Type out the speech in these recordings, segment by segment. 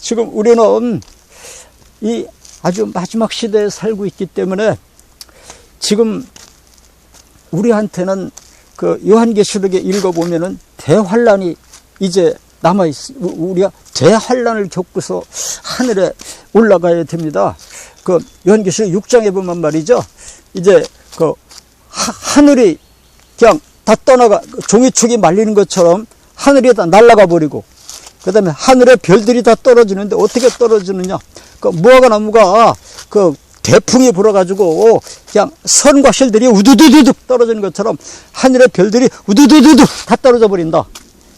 지금 우리는 이 아주 마지막 시대에 살고 있기 때문에 지금 우리한테는 그 요한계시록에 읽어보면은 대환란이 이제 남아있어. 우리가 대환란을 겪고서 하늘에 올라가야 됩니다. 그 요한계시록 6장에 보면 말이죠. 이제 그 하늘이 그냥 다 떠나가, 종이축이 말리는 것처럼 하늘이 다 날아가 버리고, 그 다음에 하늘에 별들이 다 떨어지는데 어떻게 떨어지느냐. 그 무화과 나무가 그 대풍이 불어가지고 그냥 선과 실들이 우두두두둑 떨어지는 것처럼 하늘의 별들이 우두두두둑 다 떨어져 버린다.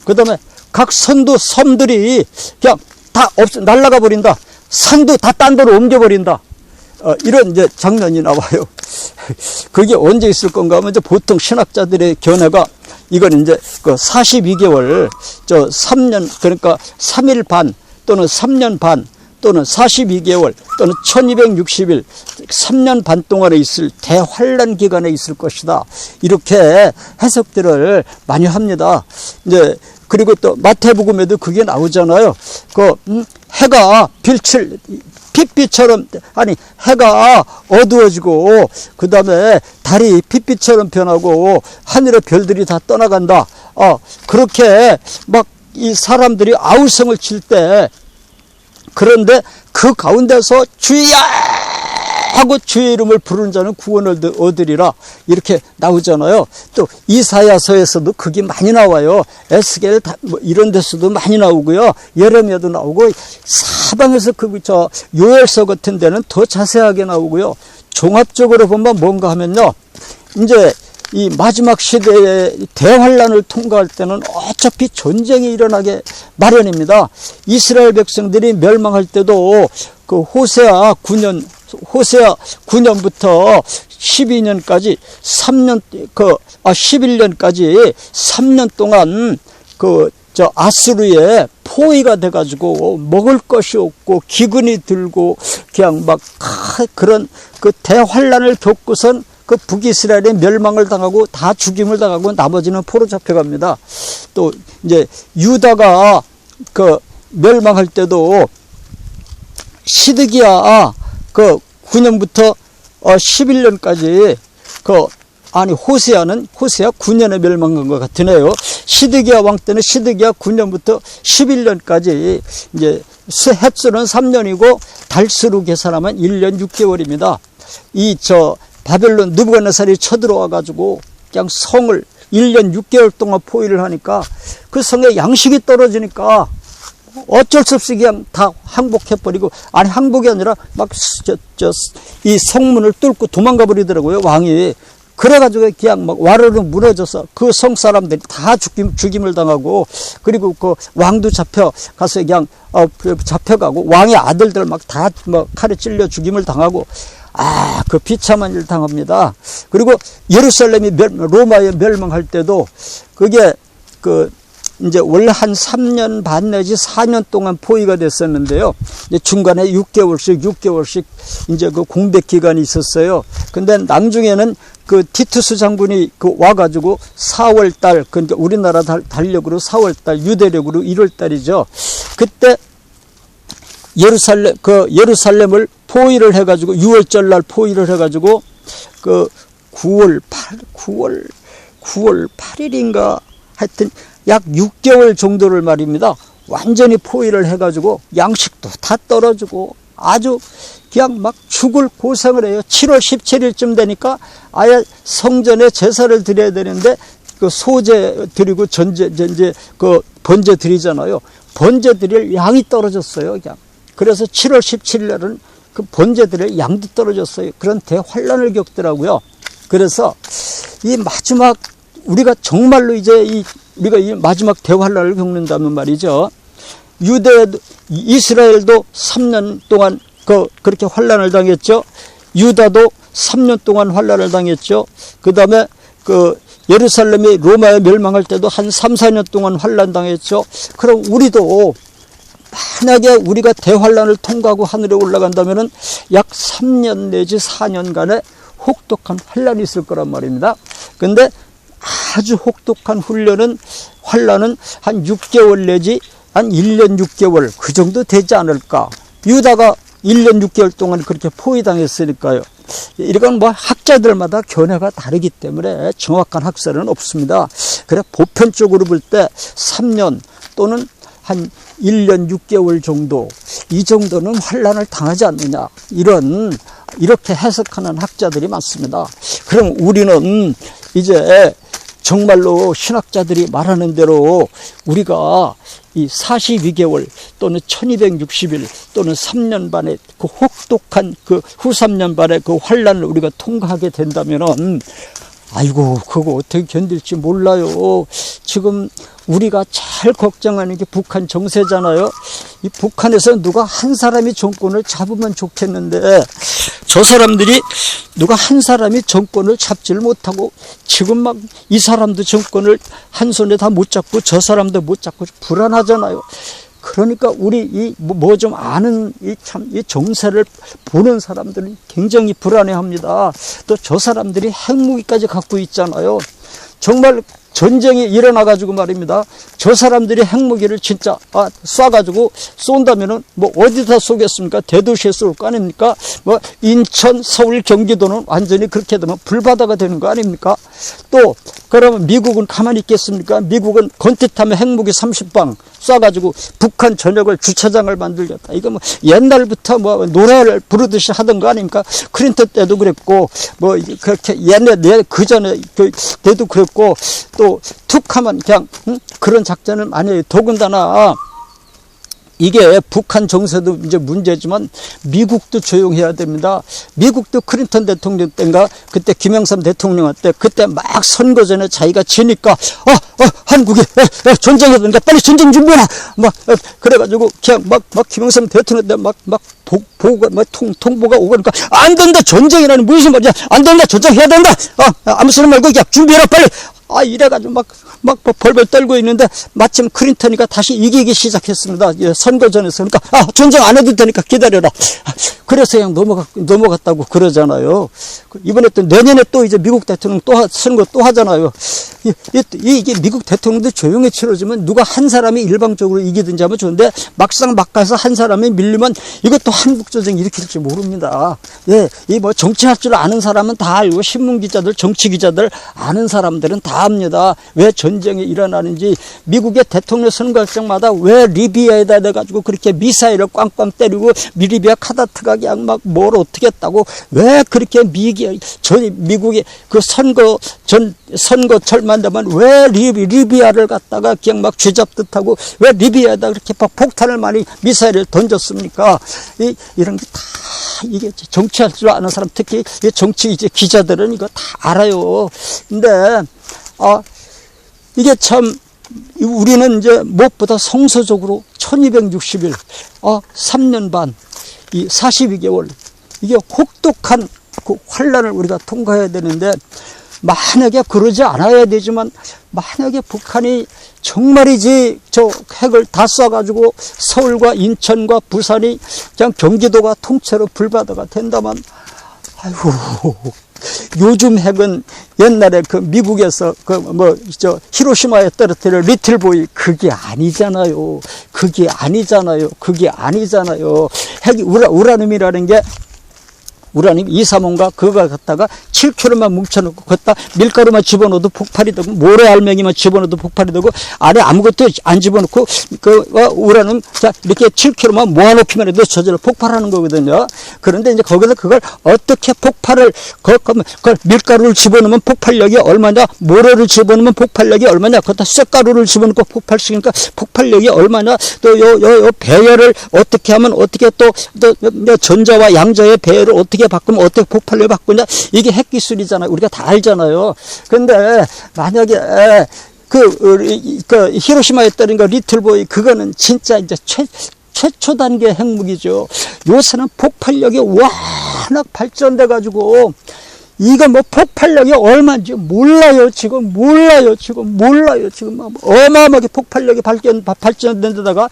그 다음에 각 선도 섬들이 그냥 다 날아가 버린다. 산도 다 딴 데로 옮겨 버린다. 이런 이제 장면이 나와요. 그게 언제 있을 건가 하면 이제 보통 신학자들의 견해가 이건 이제 그 42개월, 3년, 그러니까 3일 반 또는 3년 반 또는 42개월 또는 1260일 3년 반 동안에 있을 대환란 기간에 있을 것이다. 이렇게 해석들을 많이 합니다. 이제 그리고 또 마태복음에도 그게 나오잖아요. 해가 핏빛처럼, 아니 해가 어두워지고 그 다음에 달이 핏빛처럼 변하고 하늘의 별들이 다 떠나간다. 그렇게 막 이 사람들이 아우성을 칠 때, 그런데 그 가운데서 주야 하고 주의 이름을 부르는 자는 구원을 얻으리라, 이렇게 나오잖아요. 또 이사야서에서도 그게 많이 나와요. 에스겔 뭐 이런 데서도 많이 나오고요. 예레미야도 나오고, 사방에서 요엘서 같은 데는 더 자세하게 나오고요. 종합적으로 보면 뭔가 하면요, 이제 이 마지막 시대의 대환란을 통과할 때는 어차피 전쟁이 일어나게 마련입니다. 이스라엘 백성들이 멸망할 때도 그 호세아 9년부터 12년까지 11년까지 3년 동안 아수르의 포위가 돼가지고 먹을 것이 없고 기근이 들고 그냥 막 그런 그 대환란을 겪고선 그 북이스라엘의 멸망을 당하고 다 죽임을 당하고 나머지는 포로 잡혀갑니다. 또 이제 유다가 그 멸망할 때도 시드기야 9년부터 11년까지 호세아 9년에 멸망한 것 같으네요. 시드기야 왕 때는 시드기야 9년부터 11년까지 이제 햇수는 3년이고 달수로 계산하면 1년 6개월입니다. 바벨론 느부갓네살이 쳐들어와 가지고 그냥 성을 1년 6개월 동안 포위를 하니까 그 성에 양식이 떨어지니까 어쩔 수 없이 그냥 다 항복해버리고, 아니 항복이 아니라 막 이 성문을 뚫고 도망가 버리더라고요, 왕이. 그래가지고 그냥 막 와르르 무너져서 그 성 사람들이 다 죽임을 당하고, 그리고 그 왕도 잡혀가서 그냥 잡혀가고, 왕의 아들들 막 다 칼에 찔려 죽임을 당하고, 그 비참한 일 당합니다. 그리고 예루살렘이 로마에 멸망할 때도 그게 이제 원래 한 3년 반 내지 4년 동안 포위가 됐었는데요. 이제 중간에 6개월씩 이제 그 공백 기간이 있었어요. 근데 나중에는 그 티투스 장군이 와가지고 4월달, 그러니까 우리나라 달력으로 4월달, 유대력으로 1월달이죠. 그때 예루살렘을 포위를 해가지고 6월절 날 포위를 해가지고 9월 8일인가 하여튼 약 6개월 정도를 말입니다. 완전히 포위를 해가지고 양식도 다 떨어지고 아주 그냥 막 죽을 고생을 해요. 7월 17일쯤 되니까 아예 성전에 제사를 드려야 되는데 그 소제 드리고 번제 드리잖아요. 번제 드릴 양이 떨어졌어요, 그냥. 그래서 7월 17일 날은 그 번제 드릴 양도 떨어졌어요. 그런 대환란을 겪더라고요. 그래서 이 마지막, 우리가 정말로 우리가 이 마지막 대환란을 겪는다면 말이죠. 이스라엘도 3년 동안 그렇게 환란을 당했죠. 유다도 3년 동안 환란을 당했죠. 그 다음에 예루살렘이 로마에 멸망할 때도 한 3, 4년 동안 환란 당했죠. 그럼 우리도 만약에 우리가 대환란을 통과하고 하늘에 올라간다면은 약 3년 내지 4년간의 혹독한 환란이 있을 거란 말입니다. 근데 아주 혹독한 환란은 한 6개월 내지 한 1년 6개월 그 정도 되지 않을까. 유다가 1년 6개월 동안 그렇게 포위당했으니까요. 이건 뭐 학자들마다 견해가 다르기 때문에 정확한 학설은 없습니다. 그래 보편적으로 볼 때 3년 또는 한 1년 6개월 정도, 이 정도는 환란을 당하지 않느냐, 이렇게 해석하는 학자들이 많습니다. 그럼 우리는 이제 정말로 신학자들이 말하는 대로 우리가 이 42개월 또는 1260일 또는 3년 반의 그 혹독한 그 후 3년 반의 그 환란을 우리가 통과하게 된다면은, 아이고 그거 어떻게 견딜지 몰라요. 지금 우리가 제일 걱정하는 게 북한 정세잖아요. 이 북한에서 누가 한 사람이 정권을 잡으면 좋겠는데, 저 사람들이 누가 한 사람이 정권을 잡지를 못하고 지금 막 이 사람도 정권을 한 손에 다 못 잡고 저 사람도 못 잡고 불안하잖아요. 그러니까 우리 이 뭐 좀 아는 이 정세를 보는 사람들은 굉장히 불안해합니다. 또 저 사람들이 핵무기까지 갖고 있잖아요. 정말 전쟁이 일어나가지고 말입니다. 저 사람들이 핵무기를 진짜 쏴가지고 쏜다면은 뭐 어디다 쏘겠습니까? 대도시에 쏠 거 아닙니까? 뭐 인천, 서울, 경기도는 완전히 그렇게 되면 불바다가 되는 거 아닙니까? 또 그러면 미국은 가만히 있겠습니까? 미국은 건tit하면 핵무기 30방 쏴가지고 북한 전역을 주차장을 만들겠다. 이거 뭐 옛날부터 뭐 노래를 부르듯이 하던 거 아닙니까? 클린턴 때도 그랬고 뭐 그렇게 그 전에 때도 그랬고, 또 툭 하면 그냥 그런 작전을 많이 해요. 더군다나 이게 북한 정세도 이제 문제지만 미국도 조용해야 됩니다. 미국도 클린턴 대통령 때인가 그때 김영삼 대통령 때 그때 막 선거 전에 자기가 지니까 한국이 전쟁해야 되니까 빨리 전쟁 준비해라 막 그래가지고 그냥 막 김영삼 대통령 때 막 보고가 통보가 오고 그러니까 안 된다, 전쟁이라는 무슨 말이야, 안 된다, 전쟁해야 된다, 아무 소리 말고 그냥 준비해라 빨리. 이래가지고 막 벌벌 떨고 있는데 마침 클린턴이가 다시 이기기 시작했습니다. 선거 전에서. 그러니까 전쟁 안 해도 되니까 기다려라. 그래서 그냥 넘어갔다고 그러잖아요. 이번에 또 내년에 또 이제 미국 대통령 선거 또 하잖아요. 이게 미국 대통령도 조용히 치러지면 누가 한 사람이 일방적으로 이기든지 하면 좋은데 막상 막 가서 한 사람이 밀리면 이것도 한국 전쟁 일으킬지 모릅니다. 이 뭐 정치할 줄 아는 사람은 다 알고, 신문 기자들, 정치 기자들 아는 사람들은 다 압니다. 왜 전쟁이 일어나는지. 미국의 대통령 선거일정마다 왜 리비아에다 내가지고 그렇게 미사일을 꽝꽝 때리고 리비아 카다트가 그냥 막 뭘 어떻게 했다고 왜 그렇게 미국의 그 선거철만 되면 왜 리비아를 갖다가 그냥 막 쥐잡듯 하고 왜 리비아에다 그렇게 폭탄을 많이 미사일을 던졌습니까? 이런 게 다 이게 정치할 줄 아는 사람, 특히 정치 이제 기자들은 이거 다 알아요. 근데 이게 참 우리는 이제 무엇보다 성서적으로 1260일 3년 반 이 42개월 이게 혹독한 그 환란을 우리가 통과해야 되는데, 만약에 그러지 않아야 되지만 만약에 북한이 정말이지 저 핵을 다 쏴가지고 서울과 인천과 부산이 그냥 경기도가 통째로 불바다가 된다면, 아이고, 요즘 핵은 옛날에 그 미국에서 히로시마에 떨어뜨린 리틀보이 그게 아니잖아요. 핵이 우라늄이라는 게 우라늄 235인가 그거 갖다가 7kg만 뭉쳐놓고 걷다 밀가루만 집어넣어도 폭발이 되고 모래알맹이만 집어넣어도 폭발이 되고 안에 아무것도 안 집어넣고 우라늄 이렇게 7kg만 모아놓기만 해도 저절로 폭발하는 거거든요. 그런데 이제 거기서 그걸 어떻게 폭발을 그걸 밀가루를 집어넣으면 폭발력이 얼마냐, 모래를 집어넣으면 폭발력이 얼마냐, 거기다 쇳가루를 집어넣고 폭발시키니까 폭발력이 얼마냐, 또 요 배열을 어떻게 하면 어떻게 또 전자와 양자의 배열을 어떻게 바꾸면 어떻게 폭발력을 바꾸냐, 이게 핵기술이잖아요. 우리가 다 알잖아요. 근데 만약에 그 히로시마에 떨어진 거 리틀보이 그거는 진짜 이제 최초 단계 핵무기죠. 요새는 폭발력이 워낙 발전돼 가지고 이거 뭐 폭발력이 얼마인지 몰라요. 지금 몰라요. 지금 어마어마하게 폭발력이 발전된 데다가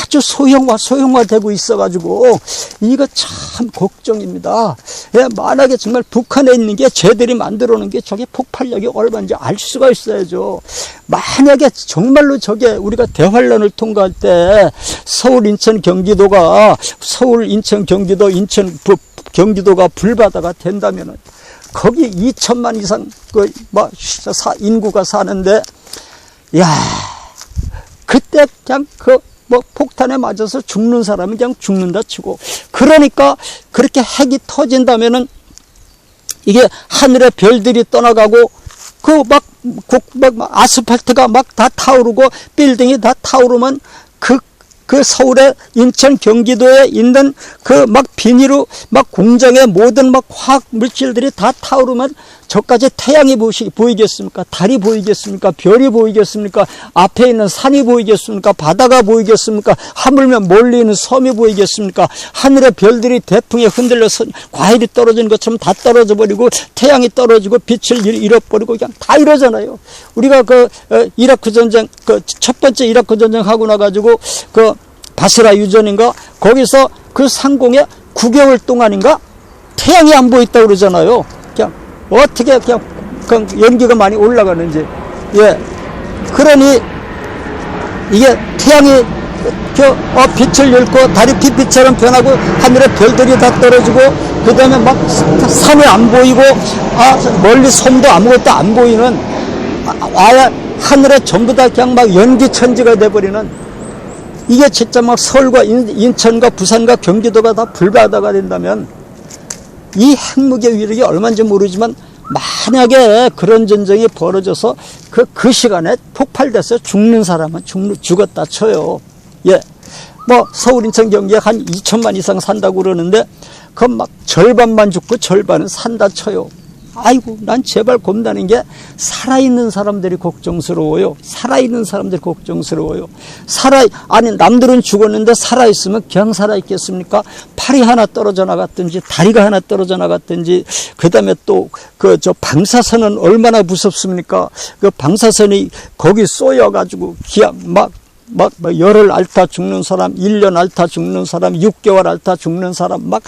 아주 소형화되고 있어가지고 이거 참 걱정입니다. 예, 만약에 정말 북한에 있는 게 쟤들이 만들어 놓은 게 저게 폭발력이 얼마인지 알 수가 있어야죠. 만약에 정말로 저게 우리가 대환란을 통과할 때 서울, 인천, 경기도가 경기도가 불바다가 된다면은 거기 2천만 이상 인구가 사는데, 야, 그때 그냥 폭탄에 맞아서 죽는 사람은 그냥 죽는다 치고, 그러니까 그렇게 핵이 터진다면은 이게 하늘에 별들이 떠나가고 아스팔트가 막 다 타오르고 빌딩이 다 타오르면 그 서울에 인천 경기도에 있는 그 막 비닐로 막 공장의 모든 막 화학 물질들이 다 타오르면 저까지 태양이 보이겠습니까? 달이 보이겠습니까? 별이 보이겠습니까? 앞에 있는 산이 보이겠습니까? 바다가 보이겠습니까? 하물며 멀리 있는 섬이 보이겠습니까? 하늘의 별들이 대풍에 흔들려서 과일이 떨어지는 것처럼 다 떨어져 버리고 태양이 떨어지고 빛을 잃어버리고 그냥 다 이러잖아요. 우리가 이라크 전쟁 첫 번째 이라크 전쟁 하고 나가지고 바스라 유전인가 거기서 그 상공에 9개월 동안인가 태양이 안 보였다고 그러잖아요. 그냥 어떻게 그냥 연기가 많이 올라가는지. 예. 그러니 이게 태양이 빛을 잃고 달이 빛처럼 변하고 하늘에 별들이 다 떨어지고 그 다음에 막 산이 안 보이고 멀리 섬도 아무것도 안 보이는 아예 하늘에 전부 다 그냥 막 연기천지가 돼버리는, 이게 진짜 막 서울과 인천과 부산과 경기도가 다 불바다가 된다면 이 핵무기의 위력이 얼마인지 모르지만 만약에 그런 전쟁이 벌어져서 그 시간에 폭발돼서 죽는 사람은 죽었다 쳐요. 예. 뭐 서울, 인천, 경기에 한 2천만 이상 산다고 그러는데 그 막 절반만 죽고 절반은 산다 쳐요. 아이고, 난 제발 겁나는 게 살아있는 사람들이 걱정스러워요. 아니, 남들은 죽었는데 살아있으면 그냥 살아있겠습니까? 팔이 하나 떨어져 나갔든지, 다리가 하나 떨어져 나갔든지, 그 다음에 또, 방사선은 얼마나 무섭습니까? 그 방사선이 거기 쏘여가지고, 그냥 막 열흘 앓다 죽는 사람, 1년 앓다 죽는 사람, 6개월 앓다 죽는 사람, 막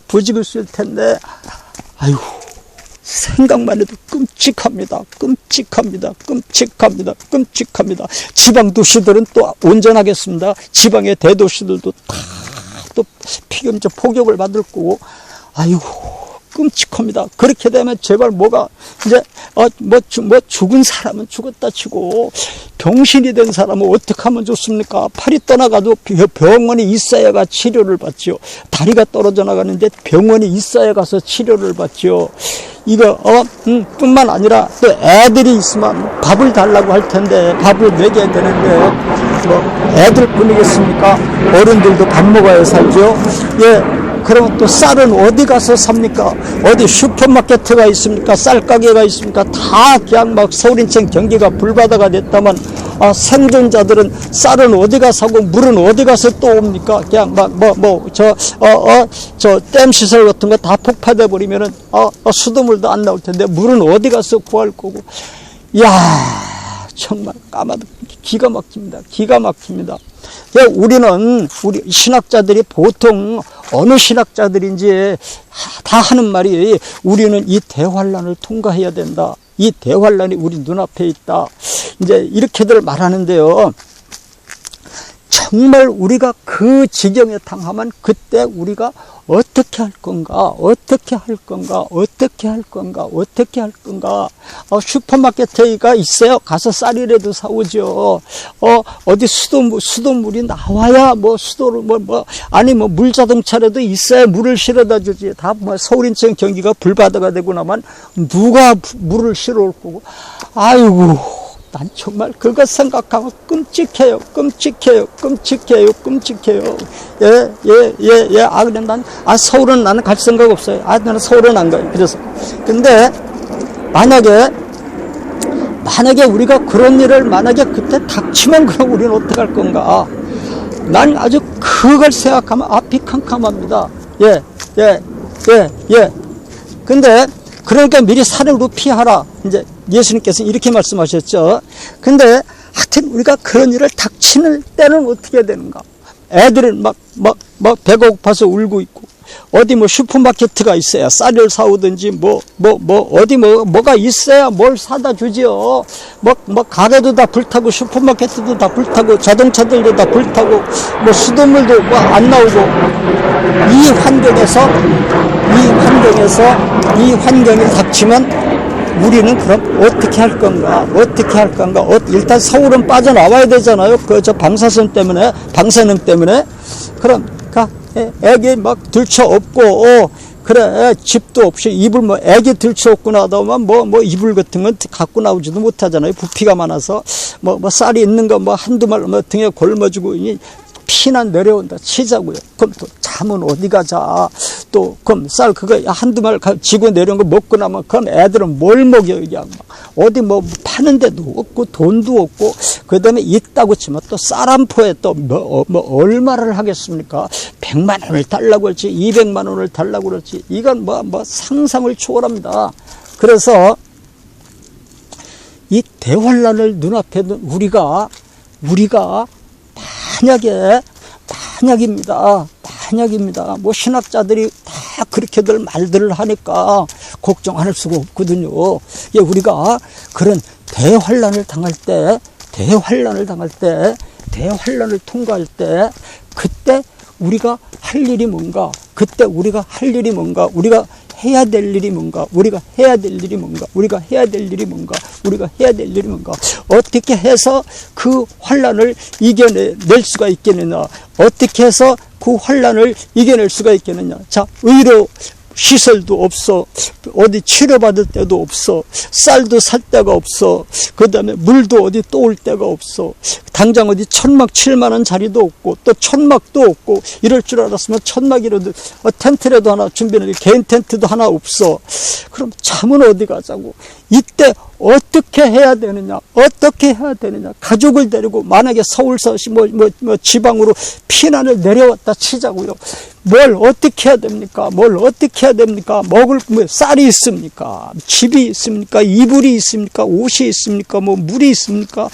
부지고 있을 텐데, 아이고. 생각만 해도 끔찍합니다. 지방 도시들은 또 온전하겠습니다. 지방의 대도시들도 다 또 폭격을 받을 거고, 아이고, 끔찍합니다. 그렇게 되면 제발 뭐가, 이제, 죽은 사람은 죽었다 치고, 병신이 된 사람은 어떻게 하면 좋습니까? 팔이 떠나가도 병원에 있어야 치료를 받지요. 다리가 떨어져 나가는데 병원에 있어야 가서 치료를 받지요. 이거, 뿐만 아니라 또 애들이 있으면 밥을 달라고 할 텐데, 밥을 먹여야 되는데, 애들뿐이겠습니까? 어른들도 밥 먹어야 살죠. 예. 그러면 또 쌀은 어디 가서 삽니까? 어디 슈퍼마켓가 있습니까? 쌀 가게가 있습니까? 다 그냥 막 서울, 인천, 경기가 불바다가 됐다면, 생존자들은 쌀은 어디 가서 사고 물은 어디 가서 또 옵니까? 그냥 댐 시설 같은 거 다 폭파돼 버리면은, 수돗물도 안 나올 텐데 물은 어디 가서 구할 거고. 이야, 정말 까마득 기가 막힙니다. 우리 신학자들이 보통 어느 신학자들인지 다 하는 말이 우리는 이 대환란을 통과해야 된다. 이 대환란이 우리 눈앞에 있다. 이제 이렇게들 말하는데요. 정말 우리가 그 지경에 당하면 그때 우리가 어떻게 할 건가? 슈퍼마켓에가 있어요. 가서 쌀이라도 사오죠. 어디 수돗물이 나와야 물자동차라도 있어야 물을 실어다 주지. 다 서울, 인천, 경기가 불바다가 되고 나면 누가 물을 실어 올 거고. 아이고. 난 정말 그거 생각하면 끔찍해요. 예. 그냥 서울은 나는 갈 생각 없어요. 나는 서울은 안 가요. 그래서. 근데, 만약에 우리가 그런 일을 그때 닥치면 그럼 우리는 어떻게 할 건가? 난 아주 그걸 생각하면 앞이 캄캄합니다. 예. 근데, 그러니까 미리 산으로 피하라. 이제 예수님께서 이렇게 말씀하셨죠. 근데 하여튼 우리가 그런 일을 닥치는 때는 어떻게 되는가? 애들은 막 배가 고파서 울고 있고, 어디 뭐 슈퍼마켓가 있어야 쌀을 사오든지 어디 뭐가 있어야 뭘 사다 주지요. 가게도 다 불타고 슈퍼마켓도 다 불타고 자동차들도 다 불타고 뭐 수돗물도 뭐 안 나오고, 이 환경이 닥치면 우리는 그럼 어떻게 할 건가? 일단 서울은 빠져나와야 되잖아요. 저 방사능 때문에. 그럼, 애기 막 들쳐 업고, 그래, 집도 없이 이불 애기 들쳐 업고 나다만 이불 같은 건 갖고 나오지도 못하잖아요. 부피가 많아서. 쌀이 있는 거 한두 말 등에 골머지고, 피난 내려온다 치자고요. 그럼 또 잠은 어디 가자. 또 그럼 쌀 그거 한두 말 지고 내려온 거 먹고 나면 그럼 애들은 뭘 먹여. 그냥 어디 파는 데도 없고 돈도 없고, 그다음에 있다고 치면 또 쌀 한 포에 또 얼마를 하겠습니까? 100만 원을 달라고 할지 200만 원을 달라고 그럴지 이건 상상을 초월합니다. 그래서 이 대환란을 눈앞에 둔 우리가 만약입니다. 신학자들이 다 그렇게들 말들을 하니까 걱정할 수가 없거든요. 우리가 그런 대환란을 통과할 때, 그때 우리가 할 일이 뭔가, 우리가 해야 될 일이 뭔가, 어떻게 해서 그 환란을 이겨낼 수가 있겠느냐, 자, 의료 시설도 없어, 어디 치료받을 데도 없어, 쌀도 살 데가 없어, 그 다음에 물도 어디 또 올 데가 없어, 당장 어디 천막 7만 원 자리도 없고, 또 천막도 없고, 이럴 줄 알았으면 천막이라도 텐트라도 하나 준비해놓은 개인 텐트도 하나 없어. 그럼 잠은 어디 가자고. 이때 어떻게 해야 되느냐? 가족을 데리고 만약에 서울서 지방으로 피난을 내려왔다 치자고요. 뭘 어떻게 해야 됩니까? 먹을 쌀이 있습니까? 집이 있습니까? 이불이 있습니까? 옷이 있습니까? 물이 있습니까?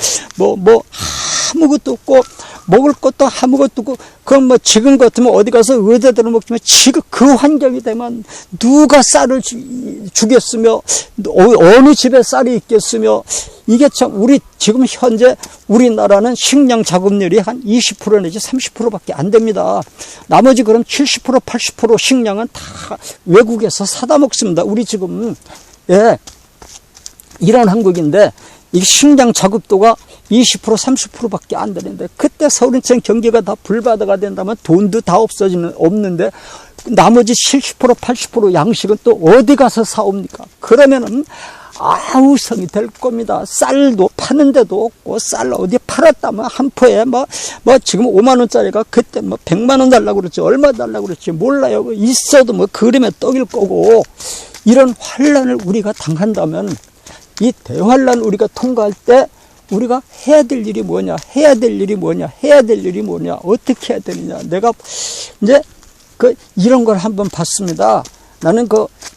아무것도 없고, 먹을 것도 아무것도 없고, 그럼 지금 같으면 어디 가서 의대대로 먹지만, 지금 그 환경이 되면 누가 쌀을 주겠으며, 어느 집에 쌀이 있겠으며, 이게 참, 지금 현재 우리나라는 식량 작업률이 한 20% 내지 30%밖에 안 됩니다. 나머지 그럼 70%, 80% 식량은 다 외국에서 사다 먹습니다. 우리 지금, 이런 한국인데, 이 식량 자급도가 20%, 30%밖에 안 되는데, 그때 서울인천 경기가 다 불바다가 된다면 돈도 다 없는데, 나머지 70%, 80% 양식은 또 어디 가서 사옵니까? 그러면은 아우성이 될 겁니다. 쌀도 파는 데도 없고, 쌀 어디 팔았다면 한 포에 지금 5만 원짜리가 그때 100만 원 달라고 그랬지, 얼마 달라고 그랬지 몰라요. 있어도 그림에 떡일 거고, 이런 환란을 우리가 당한다면, 이 대환란 우리가 통과할 때 우리가 해야 될 일이 뭐냐, 어떻게 해야 되느냐. 내가 이제 이런 걸 한번 봤습니다. 나는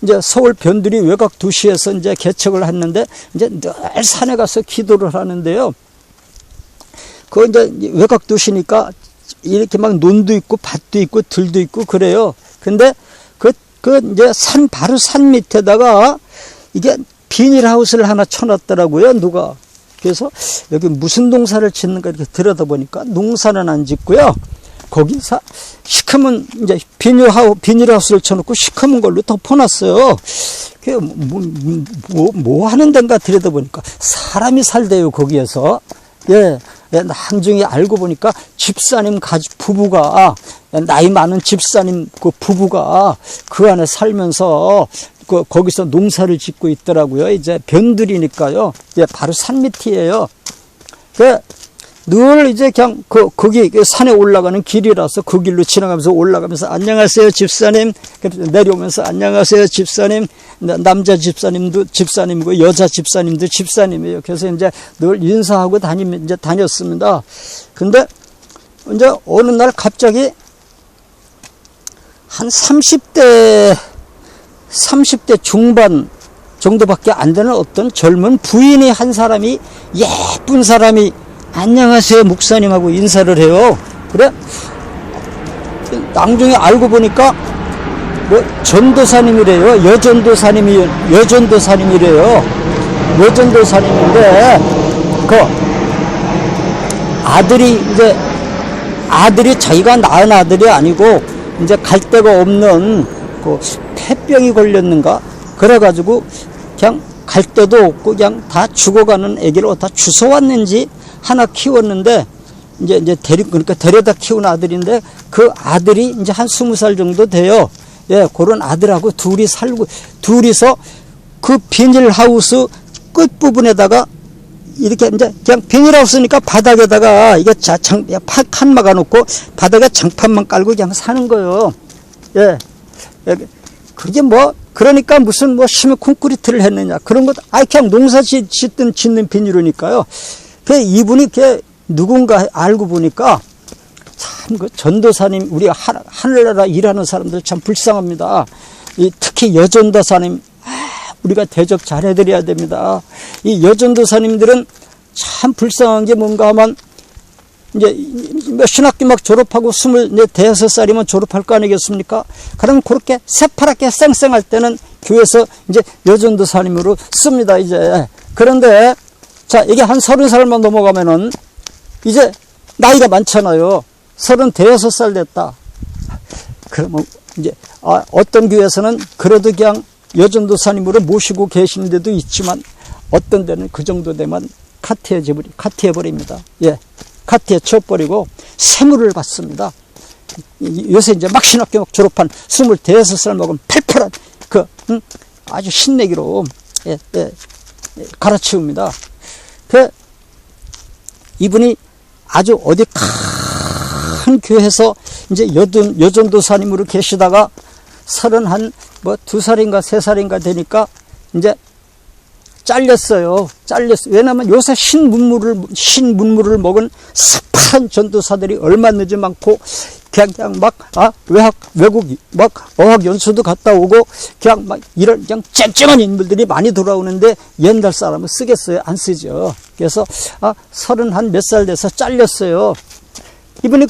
이제 서울 변두리 외곽 도시에서 이제 개척을 했는데, 이제 늘 산에 가서 기도를 하는데요. 이제 외곽 도시니까 이렇게 논도 있고 밭도 있고 들도 있고 그래요. 근데 이제 바로 산 밑에다가 이게 비닐하우스를 하나 쳐놨더라고요, 누가. 그래서 여기 무슨 농사를 짓는가 이렇게 들여다보니까 농사는 안 짓고요. 거기서 시커먼 이제 비닐하우스를 쳐놓고 시커먼 걸로 덮어놨어요. 그게 뭐 하는 데인가 들여다보니까 사람이 살대요, 거기에서. 나중에 알고 보니까 집사님 부부가, 나이 많은 집사님 부부가 그 안에 살면서 거기서 농사를 짓고 있더라고요. 이제 변두리니까요. 바로 산 밑이에요. 늘 이제 그냥 거기 산에 올라가는 길이라서 그 길로 지나가면서 올라가면서 안녕하세요 집사님, 내려오면서 안녕하세요 집사님, 남자 집사님도 집사님이고 여자 집사님도 집사님이에요. 그래서 이제 늘 인사하고 다녔습니다. 근데 이제 어느 날 갑자기 한 30대 중반 정도밖에 안 되는 어떤 젊은 부인이 한 사람이, 예쁜 사람이 안녕하세요 목사님하고 인사를 해요. 그래? 나중에 알고 보니까 뭐 전도사님이래요. 여전도사님이래요. 여전도사님인데 그 아들이 자기가 낳은 아들이 아니고 이제 갈 데가 없는 그 폐병이 걸렸는가 그래가지고 그냥 갈 데도 없고 그냥 다 죽어가는 아기를 다 주워왔는지 하나 키웠는데 이제 그러니까 데려다 키운 아들인데 그 아들이 이제 한 20살 정도 돼요. 예, 그런 아들하고 둘이서 그 비닐하우스 끝부분에다가 이렇게 이제 그냥 비닐하우스니까 바닥에다가 이게 칸 막아놓고 바닥에 장판만 깔고 그냥 사는 거예요. 예. 그게 뭐, 그러니까 무슨 뭐 심해 콘크리트를 했느냐. 그런 것, 그냥 농사 짓는 비닐이니까요. 이분이 누군가 알고 보니까 참 그 전도사님, 우리 하늘나라 일하는 사람들 참 불쌍합니다. 특히 여전도사님, 우리가 대접 잘해드려야 됩니다. 이 여전도사님들은 참 불쌍한 게 뭔가 하면 이제 신학교 막 졸업하고 26살이면 졸업할 거 아니겠습니까? 그럼 그렇게 새파랗게 쌩쌩할 때는 교회에서 이제 여전도사님으로 씁니다, 이제. 그런데, 자, 이게 한 30살만 넘어가면은 이제 나이가 많잖아요. 36살 됐다. 그러면 이제, 어떤 교회에서는 그래도 그냥 여전도사님으로 모시고 계시는 데도 있지만 어떤 데는 그 정도 되면 카트해버립니다. 예. 카트에 쳐버리고 세무를 받습니다. 요새 이제 막 신학교 막 졸업한 26살 먹은 팔팔한 아주 신내기로 갈아치웁니다. 이분이 아주 어디 큰 교회에서 이제 여전도사님으로 계시다가 2살인가 3살인가 되니까 이제 잘렸어요. 왜냐면 요새 신문물을 먹은 습한 전도사들이 얼마 늦지 많고, 그냥 외국 어학연수도 갔다 오고, 그냥 쨍쨍한 인물들이 많이 돌아오는데, 옛날 사람은 쓰겠어요? 안 쓰죠. 그래서, 30 몇 살 돼서 잘렸어요. 이분이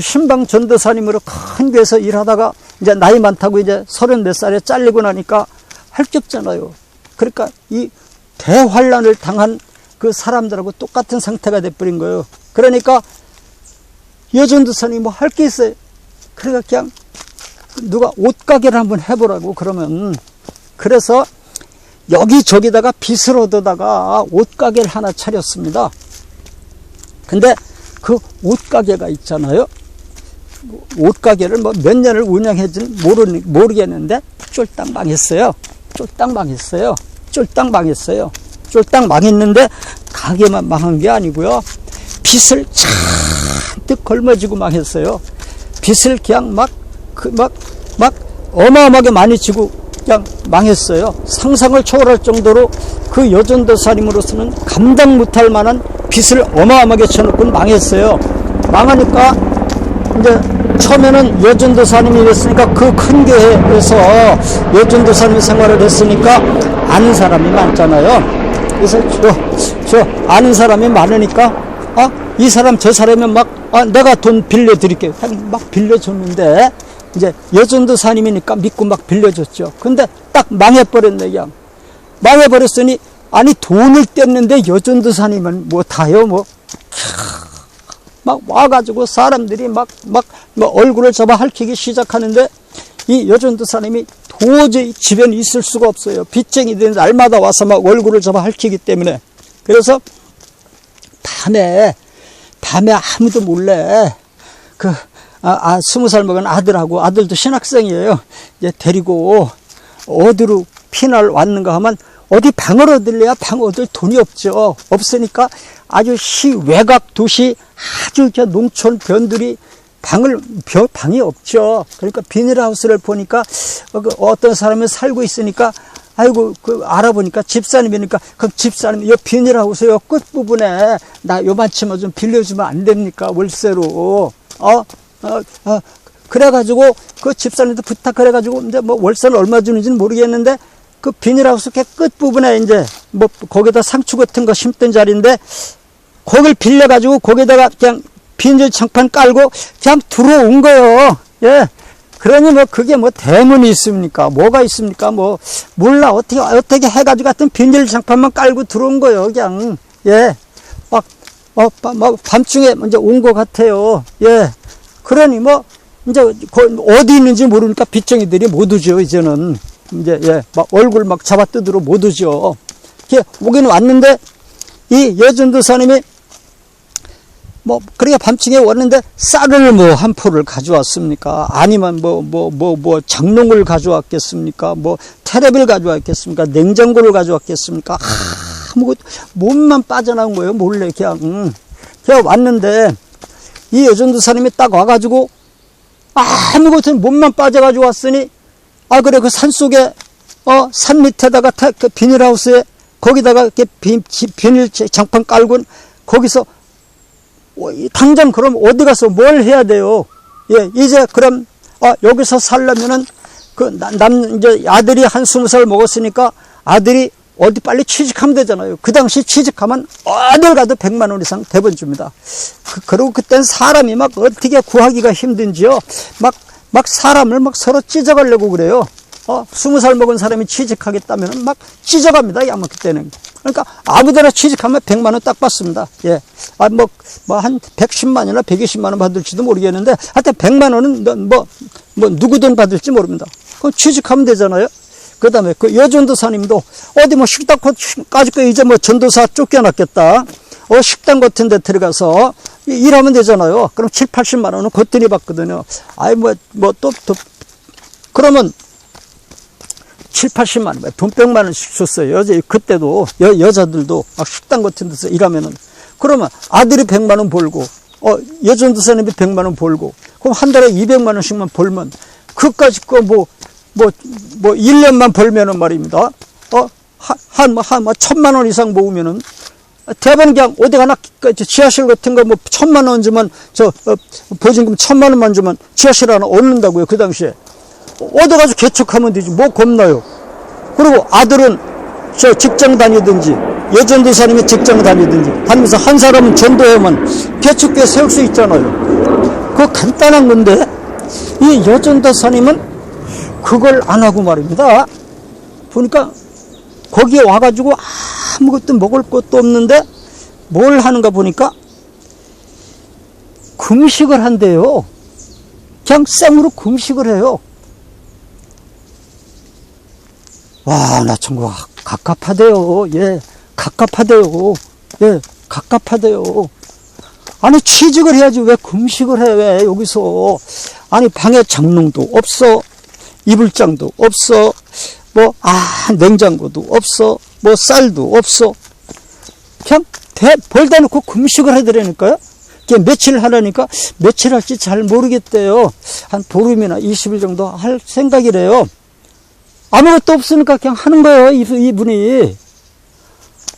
신방 전도사님으로 큰 교회에서 일하다가, 이제 나이 많다고 이제 30 몇 살에 잘리고 나니까 할 게 없잖아요. 그러니까 이 대환란을 당한 그 사람들하고 똑같은 상태가 돼버린 거예요. 그러니까 여전도사님이 뭐 할 게 있어요. 그러니까 그냥 누가 옷가게를 한번 해보라고 그러면, 그래서 여기저기다가 빚을 얻어다가 옷가게를 하나 차렸습니다. 근데 그 옷가게가 있잖아요. 옷가게를 뭐 몇 년을 운영했는지 모르겠는데 쫄딱 망했어요. 쫄딱 망했는데 가게만 망한 게 아니고요. 빚을 잔뜩 걸머지고 망했어요. 빚을 그냥 막 어마어마하게 많이 지고 그냥 망했어요. 상상을 초월할 정도로 그 여전도사님으로서는 감당 못할 만한 빚을 어마어마하게 쳐놓고 망했어요. 망하니까 이제 처음에는 여전도사님이 됐으니까 그 큰 교회에서 여전도사님 생활을 했으니까 아는 사람이 많잖아요. 그래서 저 아는 사람이 많으니까 이 사람 저 사람은 내가 돈 빌려드릴게요. 막 빌려줬는데 이제 여전도사님이니까 믿고 막 빌려줬죠. 근데 딱 망해버렸네. 그냥 망해버렸으니 돈을 뗐는데 여전도사님은 뭐 다요 뭐. 막 와가지고 사람들이 막 얼굴을 잡아 핥히기 시작하는데 이 여전도사님이 도저히 집에 있을 수가 없어요. 빚쟁이들이 날마다 와서 막 얼굴을 잡아 핥히기 때문에. 그래서 밤에 아무도 몰래 20살 먹은 아들도 신학생이에요. 이제 데리고 어디로 피날 왔는가 하면 어디 방을 얻을래야 방 얻을 돈이 없죠. 없으니까 아주 외곽 도시 아주 농촌 변들이 방이 없죠. 그러니까 비닐하우스를 보니까 어떤 사람이 살고 있으니까 알아보니까 집사님이니까 그럼 집사님 이 비닐하우스 요 끝부분에 나 요만치만 좀 빌려주면 안 됩니까? 월세로. 그래가지고 그 집사님한테 부탁해가지고 이제 뭐 월세는 얼마 주는지는 모르겠는데 그 비닐하우스 끝부분에 이제 뭐 거기다 상추 같은 거 심던 자리인데 거길 빌려가지고 거기다가 그냥 비닐 장판 깔고 그냥 들어온 거예요. 예. 그러니 뭐 그게 뭐 대문이 있습니까? 뭐가 있습니까? 뭐 몰라. 어떻게 해가지고 하여튼 비닐 장판만 깔고 들어온 거예요. 그냥. 예. 막 밤중에 이제 온 것 같아요. 예. 그러니 뭐 이제 어디 있는지 모르니까 빚쟁이들이 못 오죠. 이제는 이제 예. 막 얼굴 막 잡아 뜯으러 못 오죠. 예. 오긴 왔는데 이 여전도사님이 뭐 그러니까 밤중에 왔는데 쌀을 뭐 한 포를 가져왔습니까? 아니면 뭐 장롱을 가져왔겠습니까? 뭐 테레비를 가져왔겠습니까? 냉장고를 가져왔겠습니까? 아무것도 몸만 빠져나온 거예요. 몰래 그냥 왔는데 이 여전도사님이 딱 와가지고 아무것도 몸만 빠져가지고 왔으니 그래 그 산속에 산 밑에다가 그 비닐하우스에 거기다가 이렇게 비닐 장판 깔고 거기서 당장 그럼 어디 가서 뭘 해야 돼요? 예, 이제 그럼 여기서 살려면은 이제 아들이 한 20살 먹었으니까 아들이 어디 빨리 취직하면 되잖아요. 그 당시 취직하면 어딜 가도 100만 원 이상 대본 줍니다. 그리고 그땐 사람이 막 어떻게 구하기가 힘든지요. 막 사람을 막 서로 찢어가려고 그래요. 20살 먹은 사람이 취직하겠다면 막 찢어갑니다. 아마 그때는. 그러니까 아무데나 취직하면 100만 원 딱 받습니다. 예. 뭐 한 110만이나 120만 원 받을지도 모르겠는데 하여튼 100만 원은 뭐 누구든 받을지 모릅니다. 그럼 취직하면 되잖아요. 그 다음에 그 여전도사님도 어디 뭐 식당 까짓 거 이제 뭐 전도사 쫓겨났겠다. 식당 같은 데 들어가서 일하면 되잖아요. 그럼 7, 80만 원은 거뜬히 받거든요. 그러면 7, 80만 원, 돈 100만 원씩 줬어요. 그때도 여자들도 막 식당 같은 데서 일하면은 그러면 아들이 100만 원 벌고 여전도사님이 100만 원 벌고 그럼 한 달에 200만 원씩만 벌면 그까짓 거 뭐 1년만 벌면은 말입니다. 한 1000만 원 이상 모으면은 대부분 그냥 어디 가나 지하실 같은 거 뭐 1000만 원 주면 보증금 1000만 원만 주면 지하실 하나 얻는다고요. 그 당시에. 어디 가서 개척하면 되지. 뭐 겁나요. 그리고 아들은 직장 다니든지 여전도사님이 직장 다니든지 다니면서 한 사람은 전도하면 개척교회 세울 수 있잖아요. 그거 간단한 건데 이 여전도사님은 그걸 안 하고 말입니다. 보니까 거기에 와가지고 아무것도 먹을 것도 없는데 뭘 하는가 보니까 금식을 한대요. 그냥 생으로 금식을 해요. 와, 나 정말 갑갑하대요. 예, 갑갑하대요. 예, 갑갑하대요. 아니, 취직을 해야지 왜 금식을 해, 왜 여기서. 아니, 방에 장롱도 없어. 이불장도 없어. 냉장고도 없어. 쌀도 없어. 그냥 벌다 놓고 금식을 해드리니까요. 며칠 하려니까 며칠 할지 잘 모르겠대요. 한 보름이나 20일 정도 할 생각이래요. 아무것도 없으니까 그냥 하는 거예요, 이분이.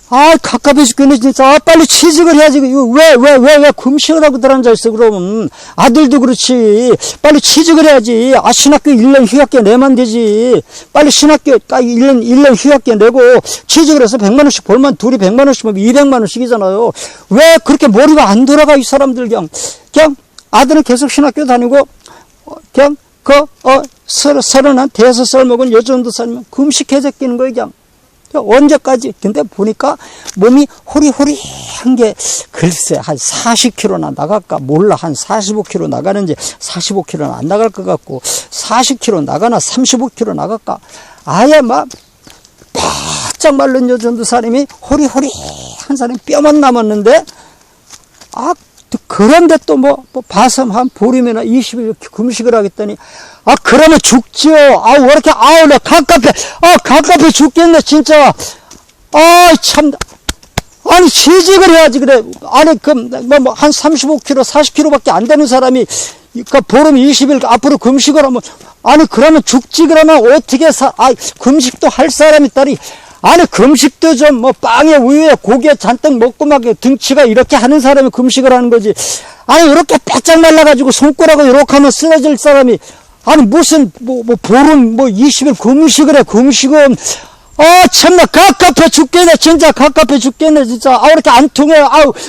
갑갑해 죽겠네, 진짜. 빨리 취직을 해야지. 왜 금식을 하고 들어앉아있어, 그러면. 아들도 그렇지. 빨리 취직을 해야지. 신학교 1년 휴학계 내면 되지. 빨리 신학교 1년 휴학계 내고, 취직을 해서 100만원씩 벌면 둘이 100만원씩 벌면 200만원씩이잖아요. 왜 그렇게 머리가 안 돌아가, 이 사람들 그냥 아들은 계속 신학교 다니고, 서른한 5살 먹은 여전도사님은 금식해 제끼는 거예요, 그냥. 언제까지? 근데 보니까 몸이 호리호리한 게 글쎄 한 40kg나 나갈까 몰라. 한 45kg 나가는지 45kg는 안 나갈 것 같고 40kg 나가나 35kg 나갈까. 아예 막 바짝 마른 여전도사님이 호리호리한 사람이 뼈만 남았는데 그런데 또 봐서 한 보름이나 20일 금식을 하겠다니 그러면 죽지요. 왜 이렇게 나 갑갑해 죽겠네 진짜. 참. 아니 취직을 해야지. 그래. 아니 한 35kg 40kg밖에 안 되는 사람이 보름 20일 앞으로 금식을 하면 그러면 죽지. 그러면 어떻게 금식도 할 사람이 있다니. 금식도 좀 빵에 우유에 고기에 잔뜩 먹고 막 등치가 이렇게 하는 사람이 금식을 하는 거지. 이렇게 바짝 말라가지고 손가락을 이렇게 하면 쓰러질 사람이 무슨 보름 20일 금식을 해. 금식은 참나, 갑갑해 죽겠네, 진짜, 갑갑해 죽겠네, 진짜. 이렇게 안 통해.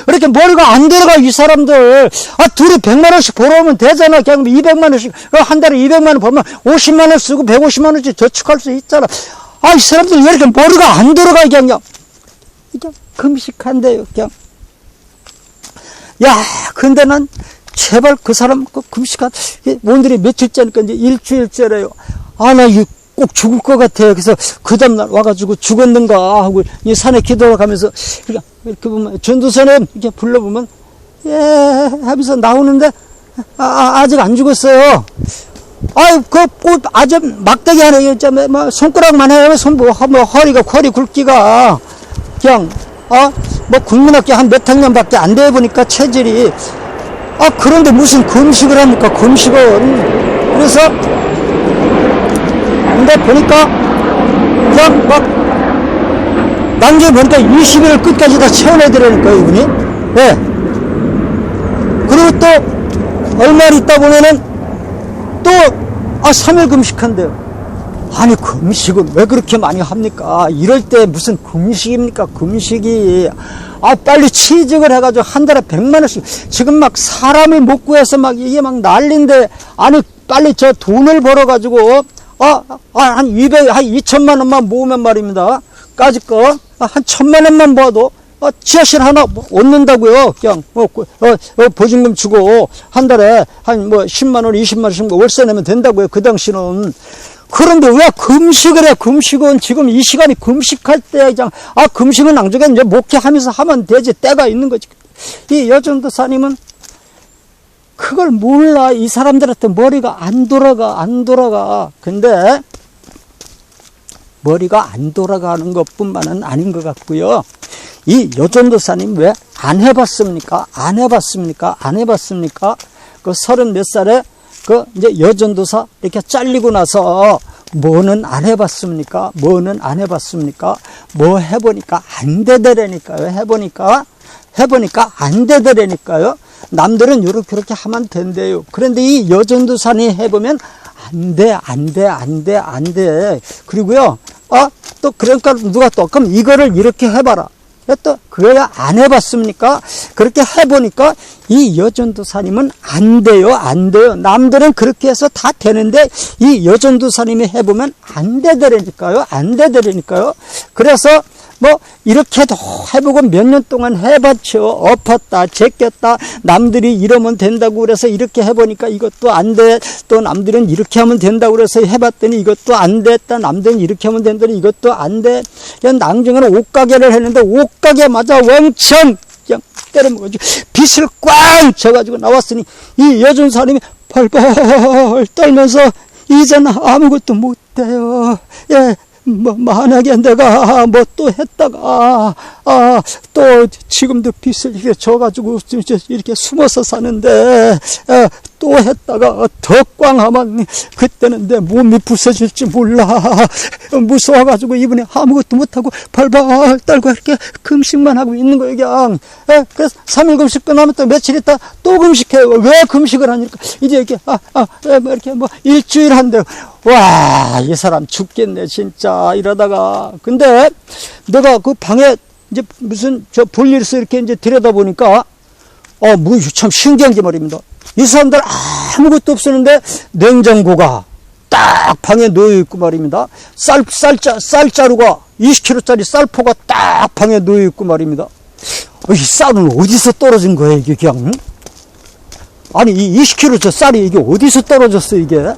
이렇게 머리가 안 들어가, 이 사람들. 둘이 100만원씩 벌어오면 되잖아. 그냥 200만원씩, 한 달에 200만원 벌면 50만원 쓰고 150만원씩 저축할 수 있잖아. 이 사람들 왜 이렇게 머리가 안 들어가, 그냥 금식한대요, 그냥. 야, 근데 난, 제발 그 사람, 금식한, 오늘이 며칠째니까 이제 일주일째래요. 나 이거 꼭 죽을 것 같아. 그래서 그 다음날 와가지고 죽었는가 하고 이 산에 기도를 가면서 이렇게 보면 전도사님 이렇게 불러보면 예 하면서 나오는데 아직 안 죽었어요. 아주 막대기 하네. 뭐 손가락만 해요. 허리 굵기가 그냥 뭐 국민학교 한 몇 학년밖에 안 돼 보니까 체질이 그런데 무슨 금식을 합니까? 금식은. 그래서 근데 보니까 그냥 나중에 보니까 20일 끝까지 다 채워내더라니까요, 이분이. 예. 그리고 또 얼마 있다 보면은 또 3일 금식한대요. 아니, 금식을 왜 그렇게 많이 합니까? 이럴 때 무슨 금식입니까? 금식이. 빨리 취직을 해가지고 한 달에 100만원씩. 지금 막 사람을 못 구해서 이게 막 난린데, 아니, 빨리 저 돈을 벌어가지고, 한 2천만 원만 모으면 말입니다. 까짓 거, 한 1,000만 원만 모아도, 지하실 하나 얻는다고요. 그냥, 보증금 주고, 한 달에 한 10만 원, 20만 원씩 월세 내면 된다고요. 그 당시는. 그런데 왜 금식을 해? 금식은 지금 이 시간이 금식할 때, 그냥, 금식은 나중에 이제 목회하면서 하면 되지. 때가 있는 거지. 이 여전도사님은 그걸 몰라. 이 사람들한테 머리가 안 돌아가. 근데 머리가 안 돌아가는 것뿐만은 아닌 것 같고요. 이 여전도사님 왜 안 해봤습니까? 안 해봤습니까? 그 30몇 살에 그 이제 여전도사 이렇게 잘리고 나서 뭐는 안 해봤습니까? 뭐 해보니까 안 되더라니까요. 해보니까 안 되더라니까요. 남들은 이렇게 하면 된대요. 그런데 이 여전도사님 해보면 안 돼. 그리고요, 또 그러니까 누가 또 그럼 이거를 이렇게 해봐라. 또 그래야 안 해봤습니까? 그렇게 해보니까 이 여전도사님은 안 돼요. 남들은 그렇게 해서 다 되는데 이 여전도사님이 해보면 안 되더라니까요. 그래서 뭐 이렇게도 해보고 몇 년 동안 해봤죠. 엎었다 제꼈다. 남들이 이러면 된다고 그래서 이렇게 해보니까 이것도 안 돼. 또 남들은 이렇게 하면 된다고 그래서 해봤더니 이것도 안 됐다. 남들은 이렇게 하면 된다니 이것도 안 돼. 나중에는 옷가게를 했는데 옷가게마저 왕창 그냥 때려먹어가지고 빚을 꽝 져가지고 나왔으니 이 여전사님이 벌벌 떨면서 이제는 아무것도 못해요. 예. 만약에 내가 또 했다가, 또 지금도 빚을 이렇게 져가지고 이렇게 숨어서 사는데, 또 했다가 더 꽝하면 그때는 내 몸이 부서질지 몰라. 무서워가지고 이분이 아무것도 못하고 벌벌 떨고 이렇게 금식만 하고 있는 거예요, 그냥. 그래서 3일 금식 끝나면 또 며칠 있다 또 금식해요. 왜 금식을 하니까 이제 이렇게, 이렇게 일주일 한대요. 와, 이 사람 죽겠네, 진짜, 이러다가. 근데, 내가 그 방에, 이제 무슨, 볼일에서 이렇게 이제 들여다보니까, 참 신기한 게 말입니다. 이 사람들 아무것도 없었는데, 냉장고가 딱 방에 놓여있고 말입니다. 쌀자루가, 20kg짜리 쌀포가 딱 방에 놓여있고 말입니다. 이 쌀은 어디서 떨어진 거예요, 이게 그냥? 아니, 이 20kg 저 쌀이 이게 어디서 떨어졌어, 이게?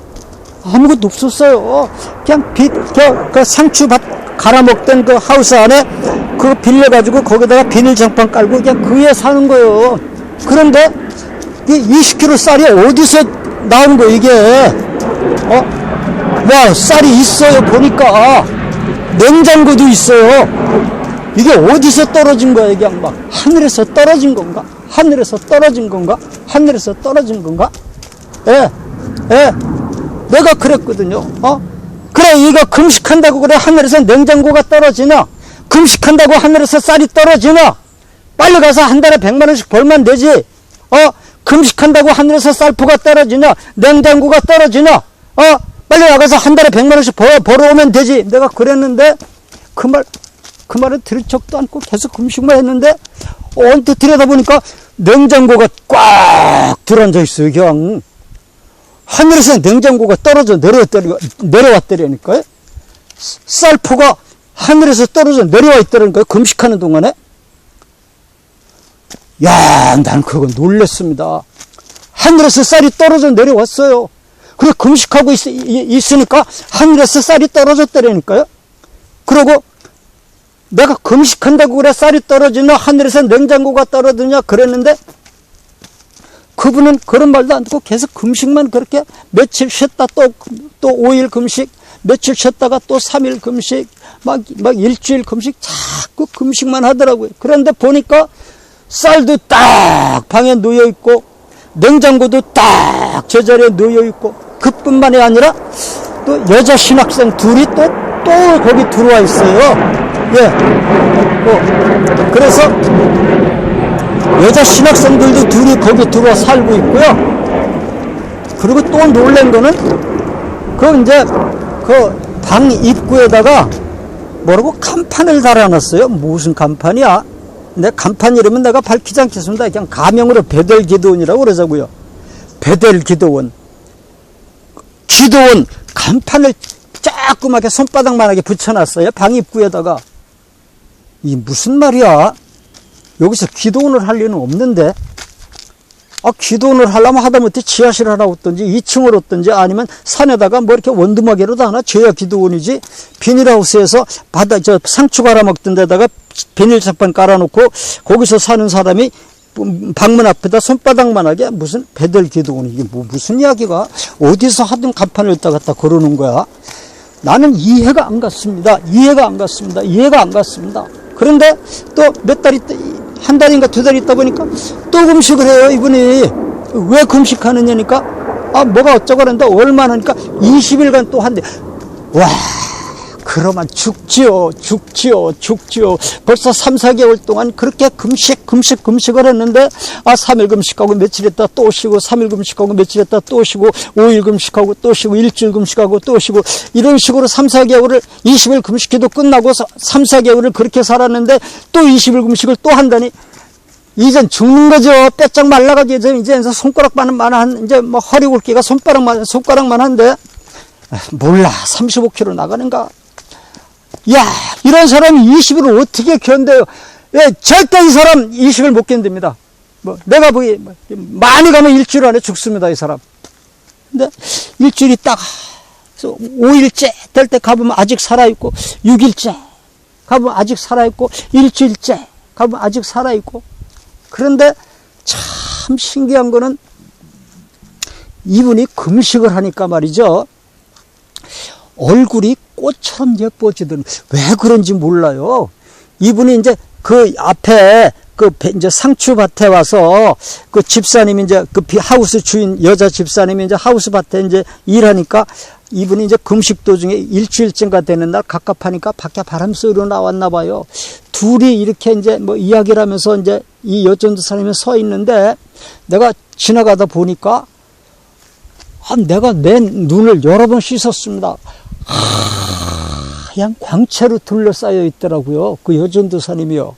아무것도 없었어요. 그냥 그 상추밭 갈아먹던 그 하우스 안에 그거 빌려가지고 거기다가 비닐장판 깔고 그냥 그 위에 사는 거예요. 그런데 이 20kg 쌀이 어디서 나온 거예요, 이게? 와, 쌀이 있어요, 보니까. 냉장고도 있어요. 이게 어디서 떨어진 거예요, 그냥 막. 하늘에서 떨어진 건가? 예. 내가 그랬거든요. 그래, 이거 금식한다고 그래 하늘에서 냉장고가 떨어지나? 금식한다고 하늘에서 쌀이 떨어지나? 빨리 가서 한 달에 100만 원씩 벌면 되지. 금식한다고 하늘에서 쌀포가 떨어지나? 냉장고가 떨어지나? 빨리 나가서 한 달에 100만 원씩 벌어오면 되지. 내가 그랬는데 그 말을 들은 적도 않고 계속 금식만 했는데, 언뜻 들여다보니까 냉장고가 꽉 들어앉아 있어요, 그냥. 하늘에서 냉장고가 떨어져 내려왔더라니까요. 쌀포가 하늘에서 떨어져 내려와 있더라니까요, 금식하는 동안에. 야, 난 그거 놀랬습니다. 하늘에서 쌀이 떨어져 내려왔어요. 그래, 금식하고 있으니까 하늘에서 쌀이 떨어졌더라니까요. 그러고 내가 금식한다고 그래 쌀이 떨어지냐, 하늘에서 냉장고가 떨어지냐 그랬는데, 그분은 그런 말도 안 듣고 계속 금식만 그렇게 며칠 쉬었다 또 5일 금식, 며칠 쉬었다가 또 3일 금식, 막 일주일 금식, 자꾸 금식만 하더라고요. 그런데 보니까 쌀도 딱 방에 놓여 있고, 냉장고도 딱 제자리에 놓여 있고, 그뿐만이 아니라 또 여자 신학생 둘이 또 거기 들어와 있어요. 예. 그래서 여자 신학생들도 둘이 거기 들어와 살고 있고요. 그리고 또 놀란 거는, 그 방 입구에다가 뭐라고 간판을 달아놨어요. 무슨 간판이야? 근데 간판 이름은 내가 밝히지 않겠습니다. 그냥 가명으로 베델기도원이라고 그러자고요. 베델기도원. 기도원 간판을 조그맣게 손바닥만하게 붙여놨어요. 방 입구에다가. 이 무슨 말이야? 여기서 기도원을 할 리는 없는데. 기도원을 하려면 하다못해 지하실 하나 얻든지 2층을 얻든지 아니면 산에다가 뭐 이렇게 원두막이라도 하나 줘야 기도원이지. 비닐하우스에서 상추 갈아먹던 데다가 비닐장판 깔아놓고 거기서 사는 사람이 방문 앞에다 손바닥만하게 무슨 베델 기도원이, 이게 무슨 이야기가, 어디서 하든 간판을 갖다 걸어놓은 거야. 나는 이해가 안 갔습니다. 이해가 안 갔습니다. 그런데 또 몇 달 있다, 한 달인가 두 달 있다 보니까 또 금식을 해요, 이분이. 왜 금식하느냐니까, 뭐가 어쩌고 그러는데 얼마나 하니까 20일간 또 한대. 와, 그러면 죽지요. 벌써 3, 4개월 동안 그렇게 금식을 했는데, 3일 금식하고 며칠 있다 또 쉬고, 3일 금식하고 며칠 있다 또 쉬고, 5일 금식하고 또 쉬고, 일주일 금식하고 또 쉬고, 이런 식으로 3, 4개월을 20일 금식기도 끝나고 3, 4개월을 그렇게 살았는데, 또 20일 금식을 또 한다니, 이젠 죽는 거죠. 빼짝 말라가지고, 이제 손가락만 이제 뭐 허리 굵기가 손가락만 한데, 몰라, 35kg 나가는가? 야, 이런 사람이 20일을 어떻게 견뎌요? 예, 절대 이 사람 20일 못 견딥니다. 내가 보기에 많이 가면 일주일 안에 죽습니다, 이 사람. 근데 일주일이 딱 5일째 될 때 가보면 아직 살아있고, 6일째 가보면 아직 살아있고, 일주일째 가보면 아직 살아있고. 그런데 참 신기한 거는, 이분이 금식을 하니까 말이죠, 얼굴이 꽃처럼 예뻐지더니, 왜 그런지 몰라요. 이분이 이제 그 앞에 이제 상추밭에 와서 그 집사님이 이제 하우스 주인 여자 집사님이 이제 하우스 밭에 이제 일하니까, 이분이 이제 금식 도중에 일주일째가 되는 날 갑갑하니까 밖에 바람 쐬러 나왔나 봐요. 둘이 이렇게 이제 뭐 이야기를 하면서 이제 이 여전도사님이 서 있는데, 내가 지나가다 보니까, 내가 내 눈을 여러 번 씻었습니다. 하얀 광채로 둘러싸여 있더라고요, 그 여전도사님이요.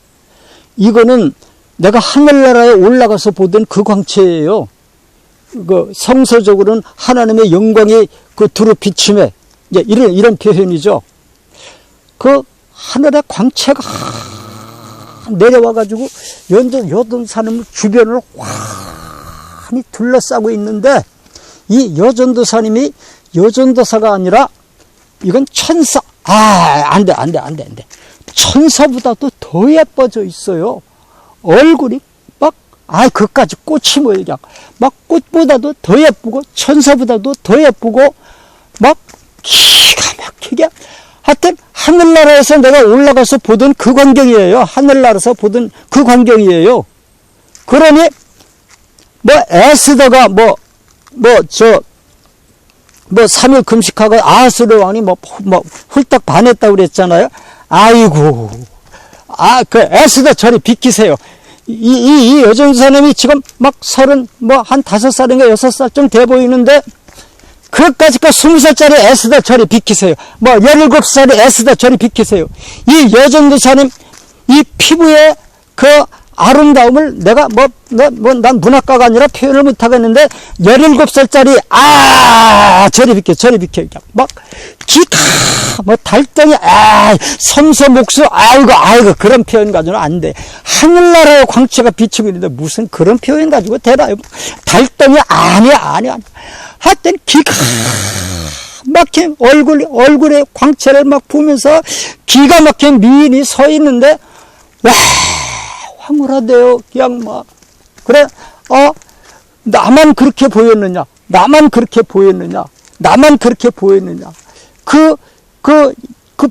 이거는 내가 하늘나라에 올라가서 보던 그 광채예요. 그 성서적으로는 하나님의 영광이 그 두루 비침에, 이제 이런 표현이죠. 그 하늘의 광채가 내려와가지고 여전도사님 주변을 환히 둘러싸고 있는데, 이 여전도사님이 여전도사가 아니라 이건 천사. 안 돼. 천사보다도 더 예뻐져 있어요. 얼굴이 그까지 꽃이 뭐야, 그냥. 꽃보다도 더 예쁘고, 천사보다도 더 예쁘고, 기가 막히게. 하여튼, 하늘나라에서 내가 올라가서 보던 그 광경이에요. 하늘나라에서 보던 그 광경이에요. 그러니, 에스더가 3일 금식하고 아하스로 왕이 훌떡 반했다고 그랬잖아요. 아이고. 그 에스더 저리 비키세요. 이 여전사님이 지금 한 5살인가 6살쯤 돼 보이는데, 그까짓 거 20살짜리 애쓰다 저리 비키세요. 뭐 17살이 애쓰다 저리 비키세요. 이 여전도사님 이 피부의 그 아름다움을 내가 난 문학가가 아니라 표현을 못하겠는데 17살짜리 저리 비켜 저리 비켜 막 기가 뭐 달덩이 섬섬옥수 아이고 그런 표현 가지고는 안 돼. 하늘나라의 광채가 비치고 있는데 무슨 그런 표현 가지고 되나요? 달덩이 아니야. 하여튼 기가 막힌 얼굴의 광채를 막 보면서 기가 막힌 미인이 서 있는데 와 황홀하대요. 그냥 막 그래 나만 그렇게 보였느냐? 그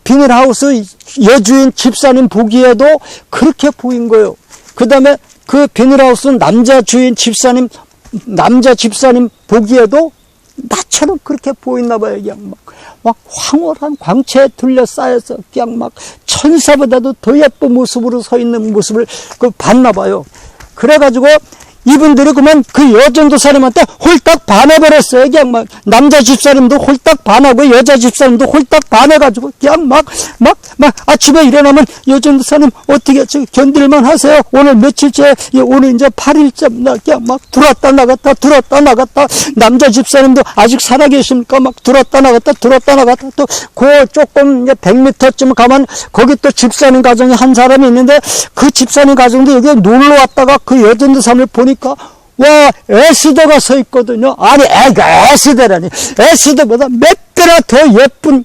비닐하우스 여주인 집사님 보기에도 그렇게 보인 거예요. 그 다음에 그 비닐하우스 남자 집사님 보기에도 나처럼 그렇게 보였나 봐요. 그냥 막 황홀한 광채에 둘러싸여서 그냥 막 천사보다도 더 예쁜 모습으로 서 있는 모습을 봤나 봐요. 그래가지고 이분들이 그만 그 여전도사님한테 홀딱 반해버렸어요. 그냥 막 남자 집사님도 홀딱 반하고 여자 집사님도 홀딱 반해가지고 그냥 막 아침에 일어나면 여전도사님 어떻게 견딜만 하세요? 오늘 며칠째? 오늘 이제 8일째 그냥 막 들어왔다 나갔다 남자 집사님도 아직 살아계십니까? 막 들어왔다 나갔다 또 그 조금 이제 100m쯤 가면 거기 또 집사님 가정이 한 사람이 있는데 그 집사님 가정도 여기 놀러 왔다가 그 여전도사님을 보니까 와 에스더가 서 있거든요. 아니 에스더라니 에스더보다 몇 배나 더 예쁜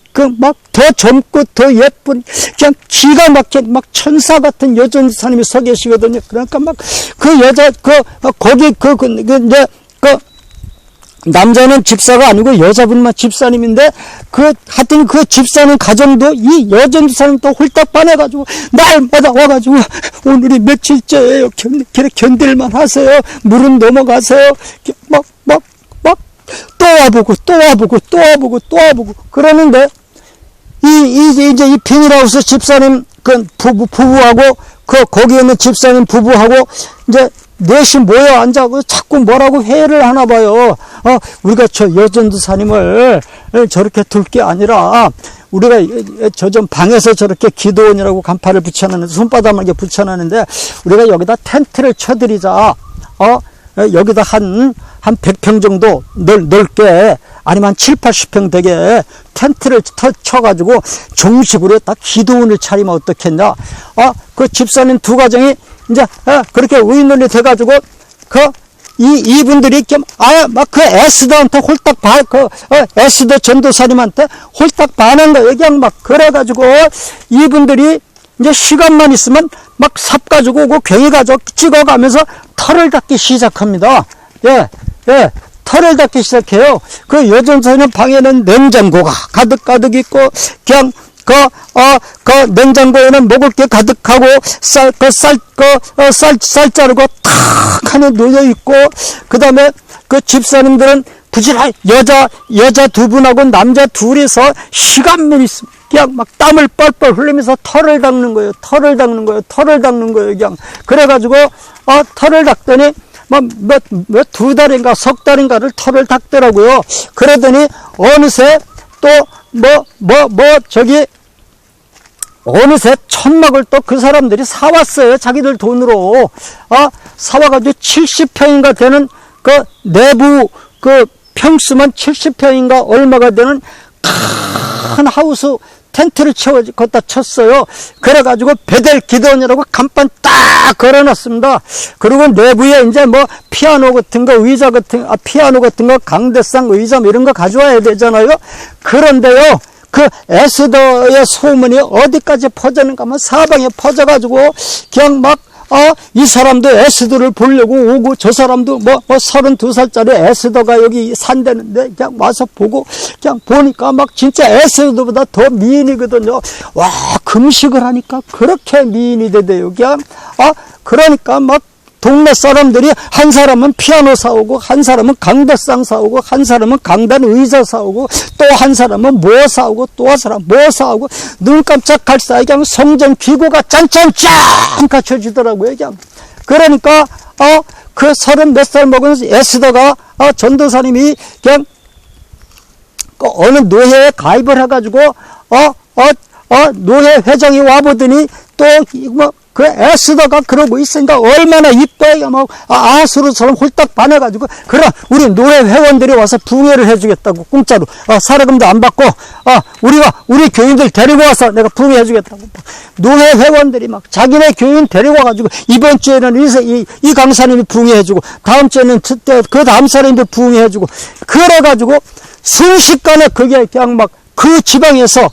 더 젊고 더 예쁜 그냥 기가 막힌 막 천사 같은 여전도사님이 서 계시거든요. 그러니까 막 그 여자 거기 이제 남자는 집사가 아니고 여자분만 집사님인데 하여튼 그 집사님 가정도 이 여전도사님 또 홀딱 반해가지고 날마다 와가지고 오늘이 며칠째예요. 견딜만 하세요. 물은 넘어가세요. 막 또 와보고 그러는데 이제 이 비닐하우스 집사님 부부하고 거기에 있는 집사님 부부하고 이제 넷이 모여 앉아고 자꾸 뭐라고 회의를 하나 봐요. 우리가 저 여전도사님을 저렇게 둘 게 아니라 우리가 저 좀 방에서 저렇게 기도원이라고 간판을 붙여놨는데 손바닥에 붙여놨는데 우리가 여기다 텐트를 쳐드리자. 여기다 한 100평 정도 넓게 아니면 한 7, 80평 되게 텐트를 쳐가지고 정식으로 딱 기도원을 차리면 어떻겠냐. 그 집사님 두 가정이 이제 그렇게 의논이 돼가지고 이분들이 막 그 에스더한테 홀딱 에스더 전도사님한테 홀딱 반한 거예요. 그냥 막 그래가지고 이분들이 이제 시간만 있으면 막 삽 가지고 오고 괭이 가지고 찍어가면서 털을 닦기 시작합니다. 털을 닦기 시작해요. 그 여전도사님 방에는 냉장고가 가득 있고 그냥 그 냉장고에는 먹을 게 가득하고 쌀자루가 탁 하나 놓여 있고 그 다음에 그 집사님들은 부지런히 여자 두 분하고 남자 둘이서 시간만 있으면 그냥 막 땀을 뻘뻘 흘리면서 털을 닦는 거예요. 그냥 그래가지고 털을 닦더니 두 달인가 석 달인가를 털을 닦더라고요. 그러더니 어느새 또 어느새 천막을 또 그 사람들이 사왔어요. 자기들 돈으로. 사와가지고 70평인가 되는 그 내부 그 평수만 70평인가 얼마가 되는 큰 하우스 텐트를 거기다 쳤어요. 그래가지고 베델 기도원이라고 간판 딱 걸어놨습니다. 그리고 내부에 이제 피아노 같은 거, 의자 같은 피아노 같은 거, 강대상 의자 이런 거 가져와야 되잖아요. 그런데요. 그 에스더의 소문이 어디까지 퍼졌는가 하면 사방에 퍼져가지고 그냥 이 사람도 에스더를 보려고 오고 저 사람도 32살짜리 에스더가 여기 산다는데 그냥 와서 보고 그냥 보니까 진짜 에스더보다 더 미인이거든요. 와, 금식을 하니까 그렇게 미인이 되대요. 그냥 그러니까 동네 사람들이 한 사람은 피아노 사오고 한 사람은 강대상 사오고 한 사람은 강단 의자 사오고 또 한 사람은 뭐 사오고 또 한 사람 뭐 사오고 눈 깜짝할 사이 그냥 성전 기구가 짠짠짠 갖춰지더라고요. 그냥 그러니까 그 30몇 살 먹은 에스더가 전도사님이 그냥 그 어느 노회에 가입을 해가지고 노회 회장이 와보더니 또 뭐 그 애쓰다가 그러고 있으니까 얼마나 이뻐요. 막 아수르처럼 홀딱 반해가지고 그럼 우리 노회 회원들이 와서 부흥회를 해주겠다고 공짜로 사례금도 안 받고 우리 교인들 데리고 와서 내가 부흥회 해주겠다고 노회 회원들이 막 자기네 교인 데리고 와가지고 이번 주에는 이 강사님이 부흥회 해주고 다음 주에는 그 다음 사람이 부흥회 해주고 그래가지고 순식간에 그게 그냥 막 그 지방에서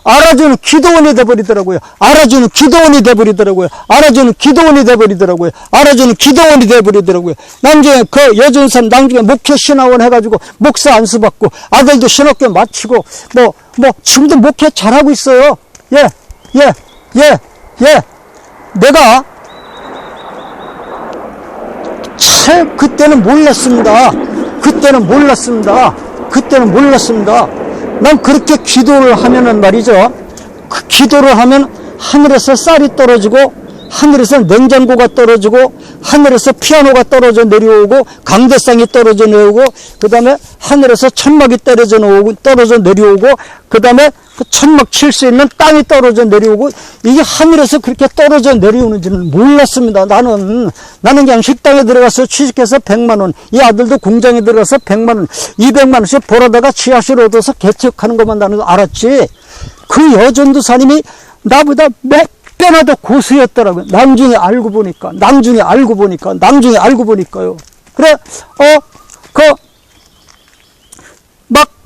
알아주는 기도원이 돼버리더라고요. 알아주는 기도원이 돼버리더라고요. 알아주는 기도원이 돼버리더라고요. 알아주는 기도원이 돼버리더라고요. 나중에 그 여전선 나중에 목회 신학원 해가지고 목사 안수 받고 아들도 신학교 마치고 지금도 목회 잘하고 있어요. 내가 참 그때는 몰랐습니다. 난 그렇게 기도를 하면은 말이죠. 그 기도를 하면 하늘에서 쌀이 떨어지고 하늘에서 냉장고가 떨어지고 하늘에서 피아노가 떨어져 내려오고 강대상이 떨어져 내려오고 그 다음에 하늘에서 천막이 떨어져 내려오고 그 다음에 그 천막 칠 수 있는 땅이 떨어져 내려오고 이게 하늘에서 그렇게 떨어져 내려오는지는 몰랐습니다. 나는 그냥 식당에 들어가서 취직해서 100만 원, 이 아들도 공장에 들어가서 100만 원, 200만 원씩 벌어다가 지하실 얻어서 개척하는 것만 나는 알았지. 그 여전도사님이 나보다 몇 배나 더 고수였더라고요. 나중에 알고 보니까요. 그래,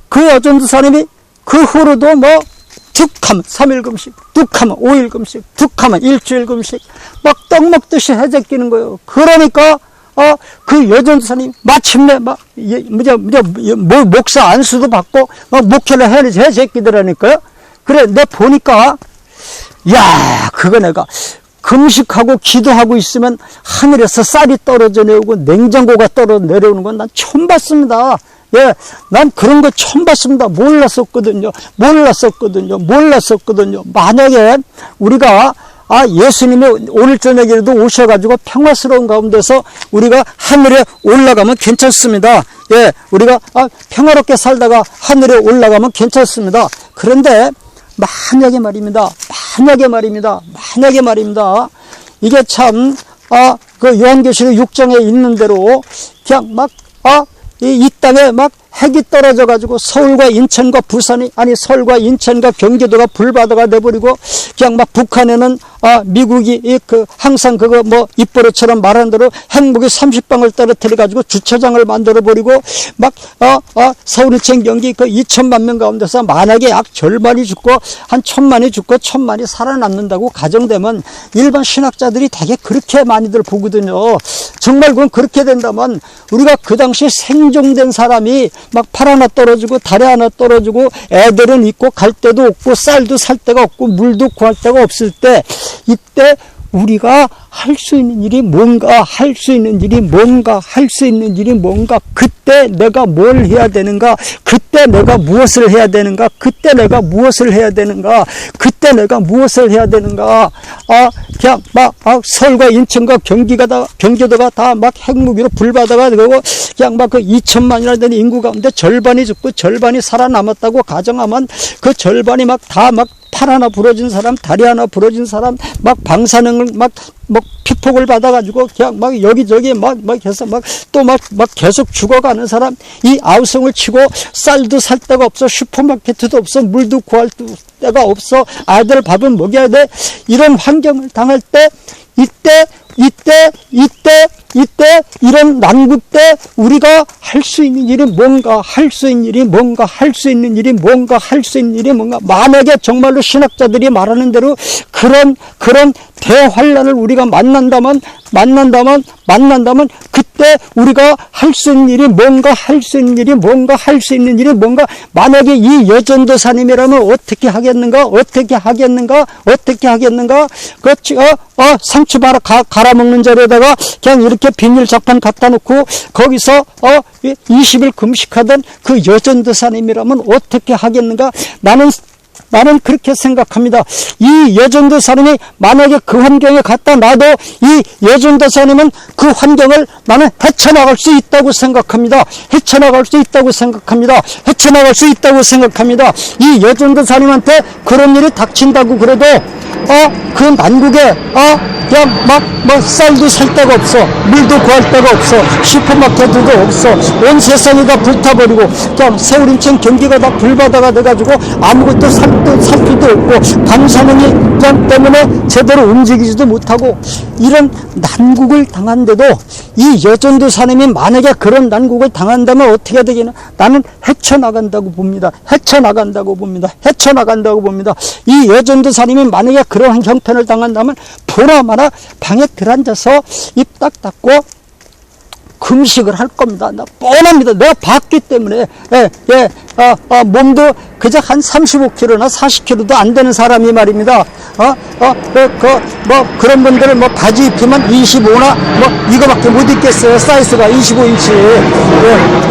그 여전도사님이 그 후로도 툭하면 3일금씩, 툭하면 5일금씩, 툭하면 일주일금씩, 떡 먹듯이 해제끼는 거예요. 그러니까, 그 여전도사님, 마침내, 목사 안수도 받고, 목회를 해제끼더라니까요. 그래, 내 보니까, 그거 내가, 금식하고 기도하고 있으면 하늘에서 쌀이 떨어져 내려오고 냉장고가 떨어져 내려오는 건 난 처음 봤습니다. 난 그런 거 처음 봤습니다. 몰랐었거든요. 만약에 우리가 예수님이 오늘 저녁에도 오셔가지고 평화스러운 가운데서 우리가 하늘에 올라가면 괜찮습니다. 우리가 평화롭게 살다가 하늘에 올라가면 괜찮습니다. 그런데 만약에 말입니다. 이게 참 그 요한계시록 6장에 있는 대로 그냥 이 땅에 핵이 떨어져가지고 서울과 인천과 경기도가 불바다가 돼버리고 그냥 북한에는 미국이 항상 입버릇처럼 말한 대로 핵무기 30방을 떨어뜨려가지고 주차장을 만들어버리고 서울 인천 경기 2천만 명 가운데서 만약에 약 절반이 죽고 한 1,000만이 죽고 1,000만이 살아남는다고 가정되면 일반 신학자들이 되게 그렇게 많이들 보거든요. 정말 그건 그렇게 된다면 우리가 그 당시 생존된 사람이 팔 하나 떨어지고 다리 하나 떨어지고 애들은 있고 갈 데도 없고 쌀도 살 데가 없고 물도 구할 데가 없을 때 이때 우리가 할 수 있는 일이 뭔가 그때 내가 뭘 해야 되는가 그때 내가 무엇을 해야 되는가 그냥 서울과 인천과 경기도가 다 핵무기로 불바다가 되고 그냥 그 2천만이나 되는 인구 가운데 절반이 죽고 절반이 살아남았다고 가정하면 그 절반이 팔 하나 부러진 사람, 다리 하나 부러진 사람, 방사능을 피폭을 받아가지고 그냥 여기저기 해서 또 계속 죽어가는 사람, 이 아우성을 치고 쌀도 살 데가 없어, 슈퍼마켓도 없어, 물도 구할 데가 없어, 아이들 밥은 먹여야 돼. 이런 환경을 당할 때, 이때 이런 난국 때 우리가 할 수 있는 일이 뭔가 만약에 정말로 신학자들이 말하는 대로 그런 대환란을 우리가 만난다면 그때 우리가 할 수 있는 일이 뭔가 만약에 이 여전도사님이라면 어떻게 하겠는가 상추 갈아먹는 자리에다가 그냥 이렇게 비닐 작판 갖다 놓고 거기서 20일 금식하던 그 여전도사님이라면 어떻게 하겠는가. 나는 나는 그렇게 생각합니다. 이 여전도사님이 만약에 그 환경에 갖다 놔도 이 여전도사님은 그 환경을 나는 헤쳐나갈 수 있다고 생각합니다. 헤쳐나갈 수 있다고 생각합니다. 헤쳐나갈 수 있다고 생각합니다. 이 여전도사님한테 그런 일이 닥친다고 그래도 그 난국에 그냥 막 쌀도 살 데가 없어, 물도 구할 데가 없어, 슈퍼마켓도 없어, 온 세상이 다 불타버리고 그냥 세월 인천 경기가 다 불바다가 돼가지고 아무것도 살 수도 없고 방사능이 그냥 때문에 제대로 움직이지도 못하고 이런 난국을 당한데도 이 여전도사님이 만약에 그런 난국을 당한다면 어떻게 되겠나? 나는 헤쳐나간다고 봅니다. 헤쳐나간다고 봅니다. 헤쳐나간다고 봅니다. 이 여전도사님이 만약에 그러한 형편을 당한다면 보나마나 방에 들어앉아서 입 딱 닫고 금식을 할 겁니다. 나 뻔합니다. 내가 봤기 때문에. 몸도 그저 한 35kg나 40kg도 안 되는 사람이 말입니다. 그런 분들은 바지 입히면 25나 이거밖에 못 입겠어요. 사이즈가 25인치.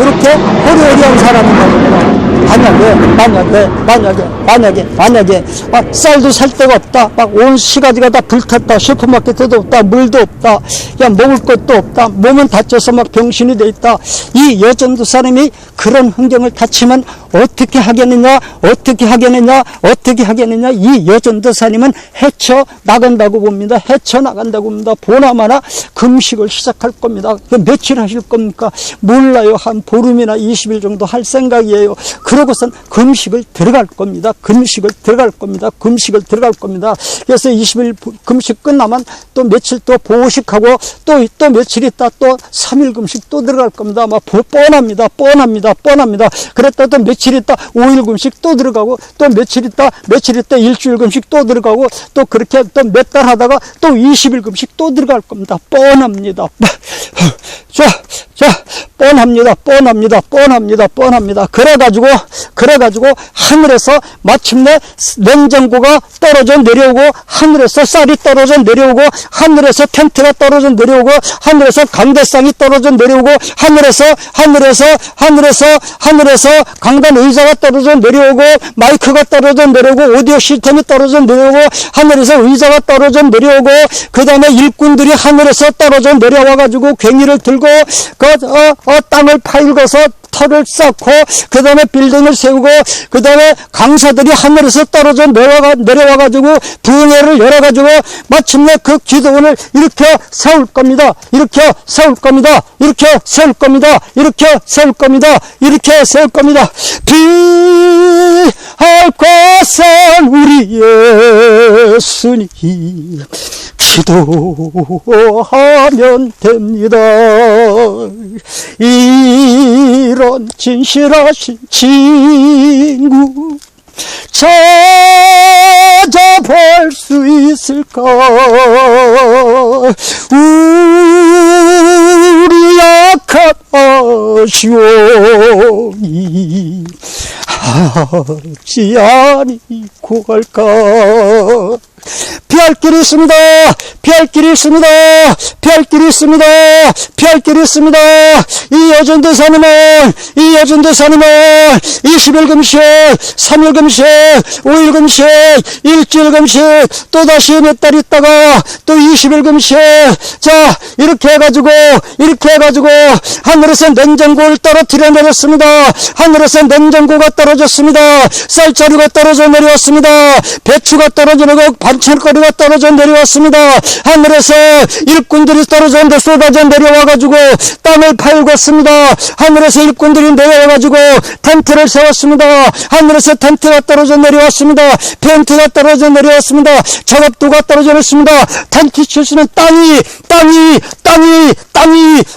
이렇게 호리호리한 사람이 말입니다. 만약에 쌀도 살 데가 없다. 온 시가지가 다 불탔다. 슈퍼마켓도 없다. 물도 없다. 그냥 먹을 것도 없다. 몸은 다쳐서 병신이 돼 있다. 이 여전도 사람이 그런 환경을 닥치면 어떻게 하겠느냐? 이 여전도사님은 헤쳐나간다고 봅니다. 헤쳐나간다고 봅니다. 보나마나 금식을 시작할 겁니다. 며칠 하실 겁니까? 몰라요. 한 보름이나 20일 정도 할 생각이에요. 그러고선 금식을 들어갈 겁니다. 금식을 들어갈 겁니다. 그래서 20일 금식 끝나면 또 며칠 또 보식하고 또 며칠 있다 또 3일 금식 또 들어갈 겁니다. 뻔합니다. 그랬다 또 며칠 있다 5일 금식 또 들어가고 또 며칠 있다 일주일 금식 또 들어가고 또 그렇게 또 몇 달 하다가 또 20일 금식 또 들어갈 겁니다. 뻔합니다. 뻔합니다. 그래가지고 하늘에서 마침내 냉장고가 떨어져 내려오고 하늘에서 쌀이 떨어져 내려오고 하늘에서 텐트가 떨어져 내려오고 하늘에서 강대상이 떨어져 내려오고 하늘에서 강단 의자가 떨어져 내려오고 마이크가 떨어져 내려오고 오디오 시스템이 떨어져 내려오고 하늘에서 의자가 떨어져 내려오고 그 다음에 일꾼들이 하늘에서 떨어져 내려와가지고 괭이를 들고 땅을 파일궈서 털을 쌓고 그 다음에 빌딩을 세우고 그 다음에 강사들이 하늘에서 떨어져 내려와가지고 부흥회를 열어가지고 마침내 그 기도원을 일으켜 세울 겁니다. 비할 것은 우리 예수님 기도하면 됩니다. 이런 진실하신 친구 찾아볼 수 있을까? 우리 약한 아쉬움이 하지 아니고 갈까? 피할 길이 있습니다. 이 여전도사님은 20일 금식, 3일 금식, 5일 금식, 일주일 금식, 또다시 몇 달 있다가 또 20일 금식. 자, 이렇게 해가지고 하늘에서 냉장고를 떨어뜨려 내렸습니다. 냉장고가 떨어졌습니다. 쌀자루가 떨어져 내려왔습니다. 배추가 떨어져 내리고 반찬거리가 떨어져 내려왔습니다. 하늘에서 일꾼들이 쏟아져 내려와가지고 땅을 파일궜습니다. 하늘에서 일꾼들이 내려와가지고 텐트를 세웠습니다. 하늘에서 텐트가 떨어져 내려왔습니다. 텐트가 떨어져 내려왔습니다. 작업도가 떨어져 내렸습니다. 텐트 칠 수 있는 땅이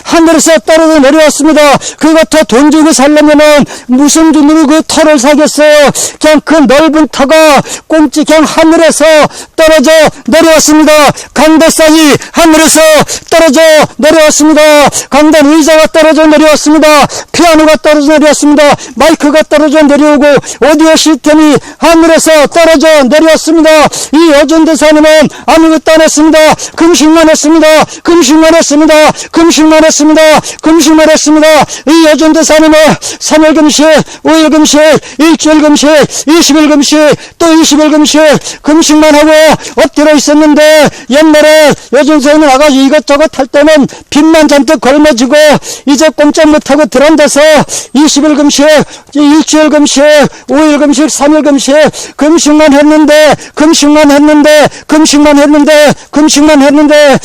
하늘에서 떨어져 내려왔습니다. 그거 더 돈 주고 살려면은 무슨 돈으로 그 터를 사겠어요? 그냥 그 넓은 터가 그냥 하늘에서 떨어져 내려왔습니다. 강대상이 하늘에서 떨어져 내려왔습니다. 강단 의자가 떨어져 내려왔습니다. 피아노가 떨어져 내려왔습니다. 마이크가 떨어져 내려오고 오디오 시스템이 하늘에서 떨어져 내려왔습니다. 이 여전도사님은 아무것도 안 했습니다. 금식만 했습니다. 금식만 했습니다. 금식만 했습니다. 금식만 했습니다. 이 여전도사님은 3일 금식, 5일 금식, 일주일 금식, 20일 금식, 또 20일 금식만 하고 엎드려 있었는데, 옛날에 여전도사님은 아가지고 이것저것 할 때는 빚만 잔뜩 걸머지고 이제 꼼짝 못하고 들어앉아서 20일 금식, 일주일 금식, 5일 금식, 3일 금식만 했는데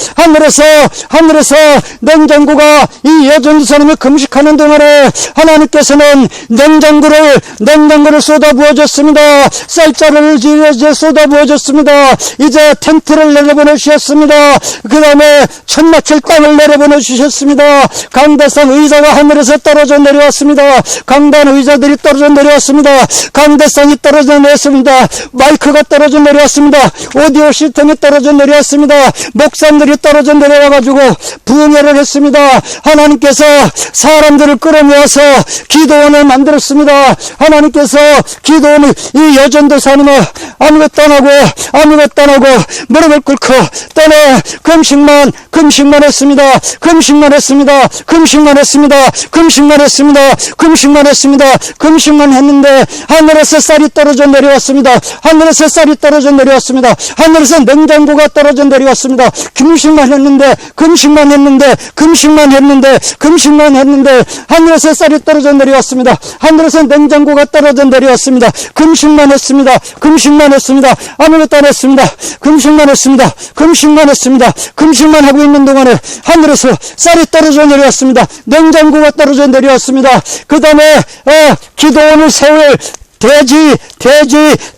하늘에서 냉장고가 이 여전도사님이 금식하는 동안에 하나님께서는 냉장고를 쏟아 부어줬습니다. 쌀자루를 이제 쏟아 부어줬습니다. 이제 텐트를 내려보내 주셨습니다. 그 다음에 천막힐 땅을 내려보내 주셨습니다. 강대상 의자가 하늘에서 떨어져 내려왔습니다. 강단 의자들이 떨어져 내려왔습니다. 강대상이 떨어져 내려왔습니다. 마이크가 떨어져 내려왔습니다. 오디오 시스템이 떨어져 내려왔습니다. 목사님들이 떨어져 내려와가지고 부흥회를 했습니다. 하나님께서 사람들을 끌어모아서 기도원을 만들었습니다. 하나님께서 기도원을, 이 여전도사님은 아무것도 안 하고 무릎을 꿇고 떠나 금식만 했습니다. 금식만 했는데 하늘에서 쌀이 떨어져 내려왔습니다. 하늘에서 냉장고가 떨어져 내려왔습니다. 금식만 했는데 하늘에서 쌀이 떨어져 내려왔습니다. 하늘에서 냉장고가 떨어져 내려왔습니다. 금식만 했습니다. 아무것도 안 했습니다. 금식만 하고 있는 동안에 하늘에서 쌀이 떨어져 내려왔습니다. 냉장고가 떨어져 내려왔습니다. 그 다음에 기도원을 세울 돼지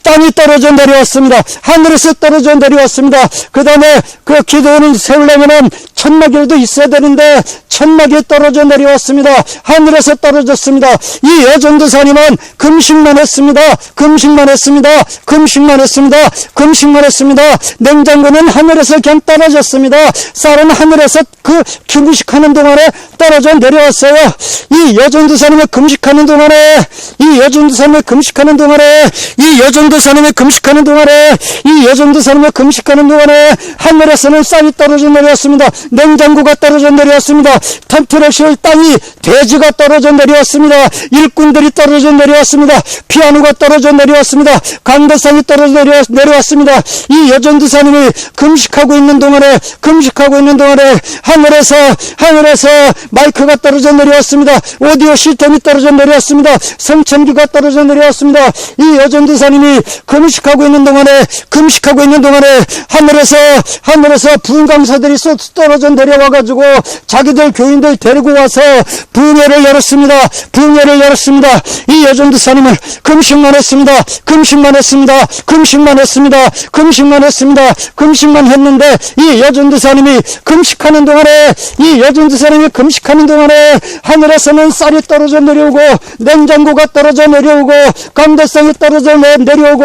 땅이 떨어져 내려왔습니다. 하늘에서 떨어져 내려왔습니다. 그 다음에 그 기도원을 세우려면은 천막일도 있어야 되는데 천막이 떨어져 내려왔습니다. 하늘에서 떨어졌습니다. 이 여전도사님은 금식만 했습니다. 냉장고는 하늘에서 그냥 떨어졌습니다. 쌀은 하늘에서 그 금식하는 동안에 떨어져 내려왔어요. 이 여전도사님의 금식하는 동안에 하늘에서는 쌀이 떨어져 내려왔습니다. 냉장고가 떨어져 내려왔습니다. 텐트를 씌울 땅이 돼지가 떨어져 내려왔습니다. 일꾼들이 떨어져 내려왔습니다. 피아노가 떨어져 내려왔습니다. 강대상이 떨어져 내려왔습니다. 이 여전도사님이 금식하고 있는 동안에 하늘에서 마이크가 떨어져 내려왔습니다. 오디오 시스템이 떨어져 내려왔습니다. 성천기가 떨어져 내려왔습니다. 이 여전도사님이 금식하고 있는 동안에 하늘에서 부흥강사들이 떨어져 내려와가지고 자기들 교인들 데리고 와서 부흥회를 열었습니다. 이 여전도사님은 금식만 했는데 이 여전도사님이 금식하는 동안에 하늘에서는 쌀이 떨어져 내려오고 냉장고가 떨어져 내려오고 강대상이 떨어져 내려오고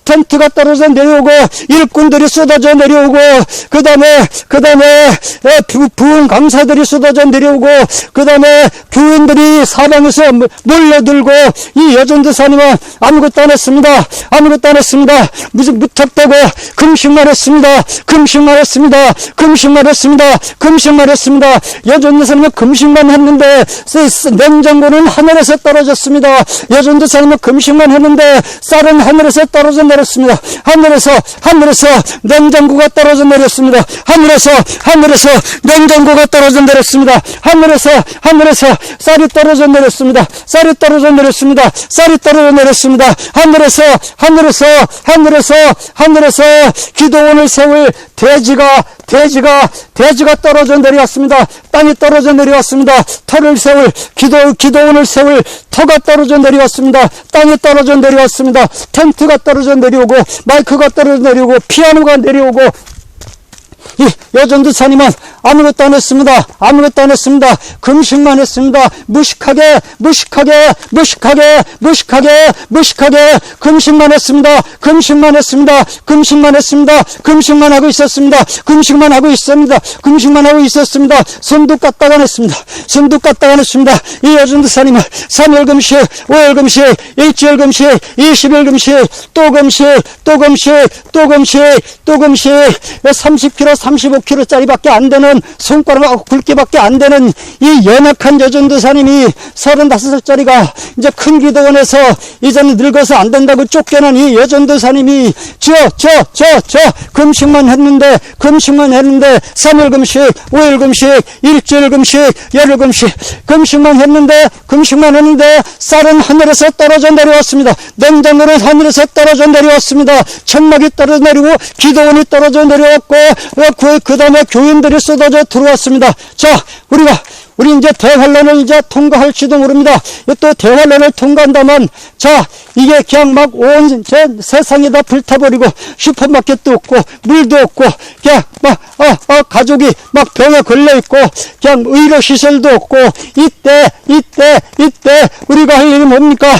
텐트가 떨어져 내려오고 일꾼들이 쏟아져 내려오고 그 다음에 부흥 강사들이 쏟아져 내려오고 그 다음에 교인들이 사방에서 몰려들고 이 여전도사님은 아무것도 안 했습니다. 무슨 무턱대고 금식만 했습니다. 여전도사님은 금식만 했는데 냉장고는 하늘에서 떨어졌습니다. 여전도사님은 금식만 했는데 쌀은 하늘에서 떨어져 내렸습니다. 하늘에서 냉장고가 떨어져 내렸습니다. 하늘에서 쌀이 떨어져 내렸습니다. 하늘에서 기도원을 세울 돼지가 떨어져 내려왔습니다. 땅이 떨어져 내려왔습니다. 기도원을 세울 터가 떨어져 내려왔습니다. 땅이 떨어져 내려왔습니다. 텐트가 떨어져 내려오고 마이크가 떨어져 내려오고 피아노가 내려오고 이 여전도사님은 아무것도 안 했습니다. 아무것도 안 했습니다. 금식만 했습니다. 무식하게 금식만 했습니다. 금식만 했습니다. 금식만 했습니다. 금식만 하고 있었습니다. 금식만 하고 있습니다. 금식만 하고 있었습니다. 손도 까딱 안 했습니다. 손도 까딱 안 했습니다. 이 여전도사님은 3일 금식, 5일 금식, 일주일 금식, 20일 금식, 또 금식, 또 금식, 또 금식, 또 금식, 30kg, 35kg짜리밖에 안 되는, 손가락 굵기밖에 안 되는 이 연약한 여전도사님이 35살짜리가 이제 큰 기도원에서 이제는 늙어서 안 된다고 쫓겨난 이 여전도사님이 금식만 했는데 3일 금식, 5일 금식, 일주일 금식, 열흘 금식, 금식만 했는데 쌀은 하늘에서 떨어져 내려왔습니다. 냉장고는 하늘에서 떨어져 내려왔습니다. 천막이 떨어져 내리고 기도원이 떨어져 내려왔고 그 다음에 교인들이 쏟아져 들어왔습니다. 자, 우리 이제 대환란을 이제 통과할지도 모릅니다. 또 대환란을 통과한다면, 자, 이게 그냥 막 온 세상이 다 불타버리고, 슈퍼마켓도 없고, 물도 없고, 그냥 막, 가족이 막 병에 걸려있고, 그냥 의료시설도 없고, 이때, 우리가 할 일이 뭡니까?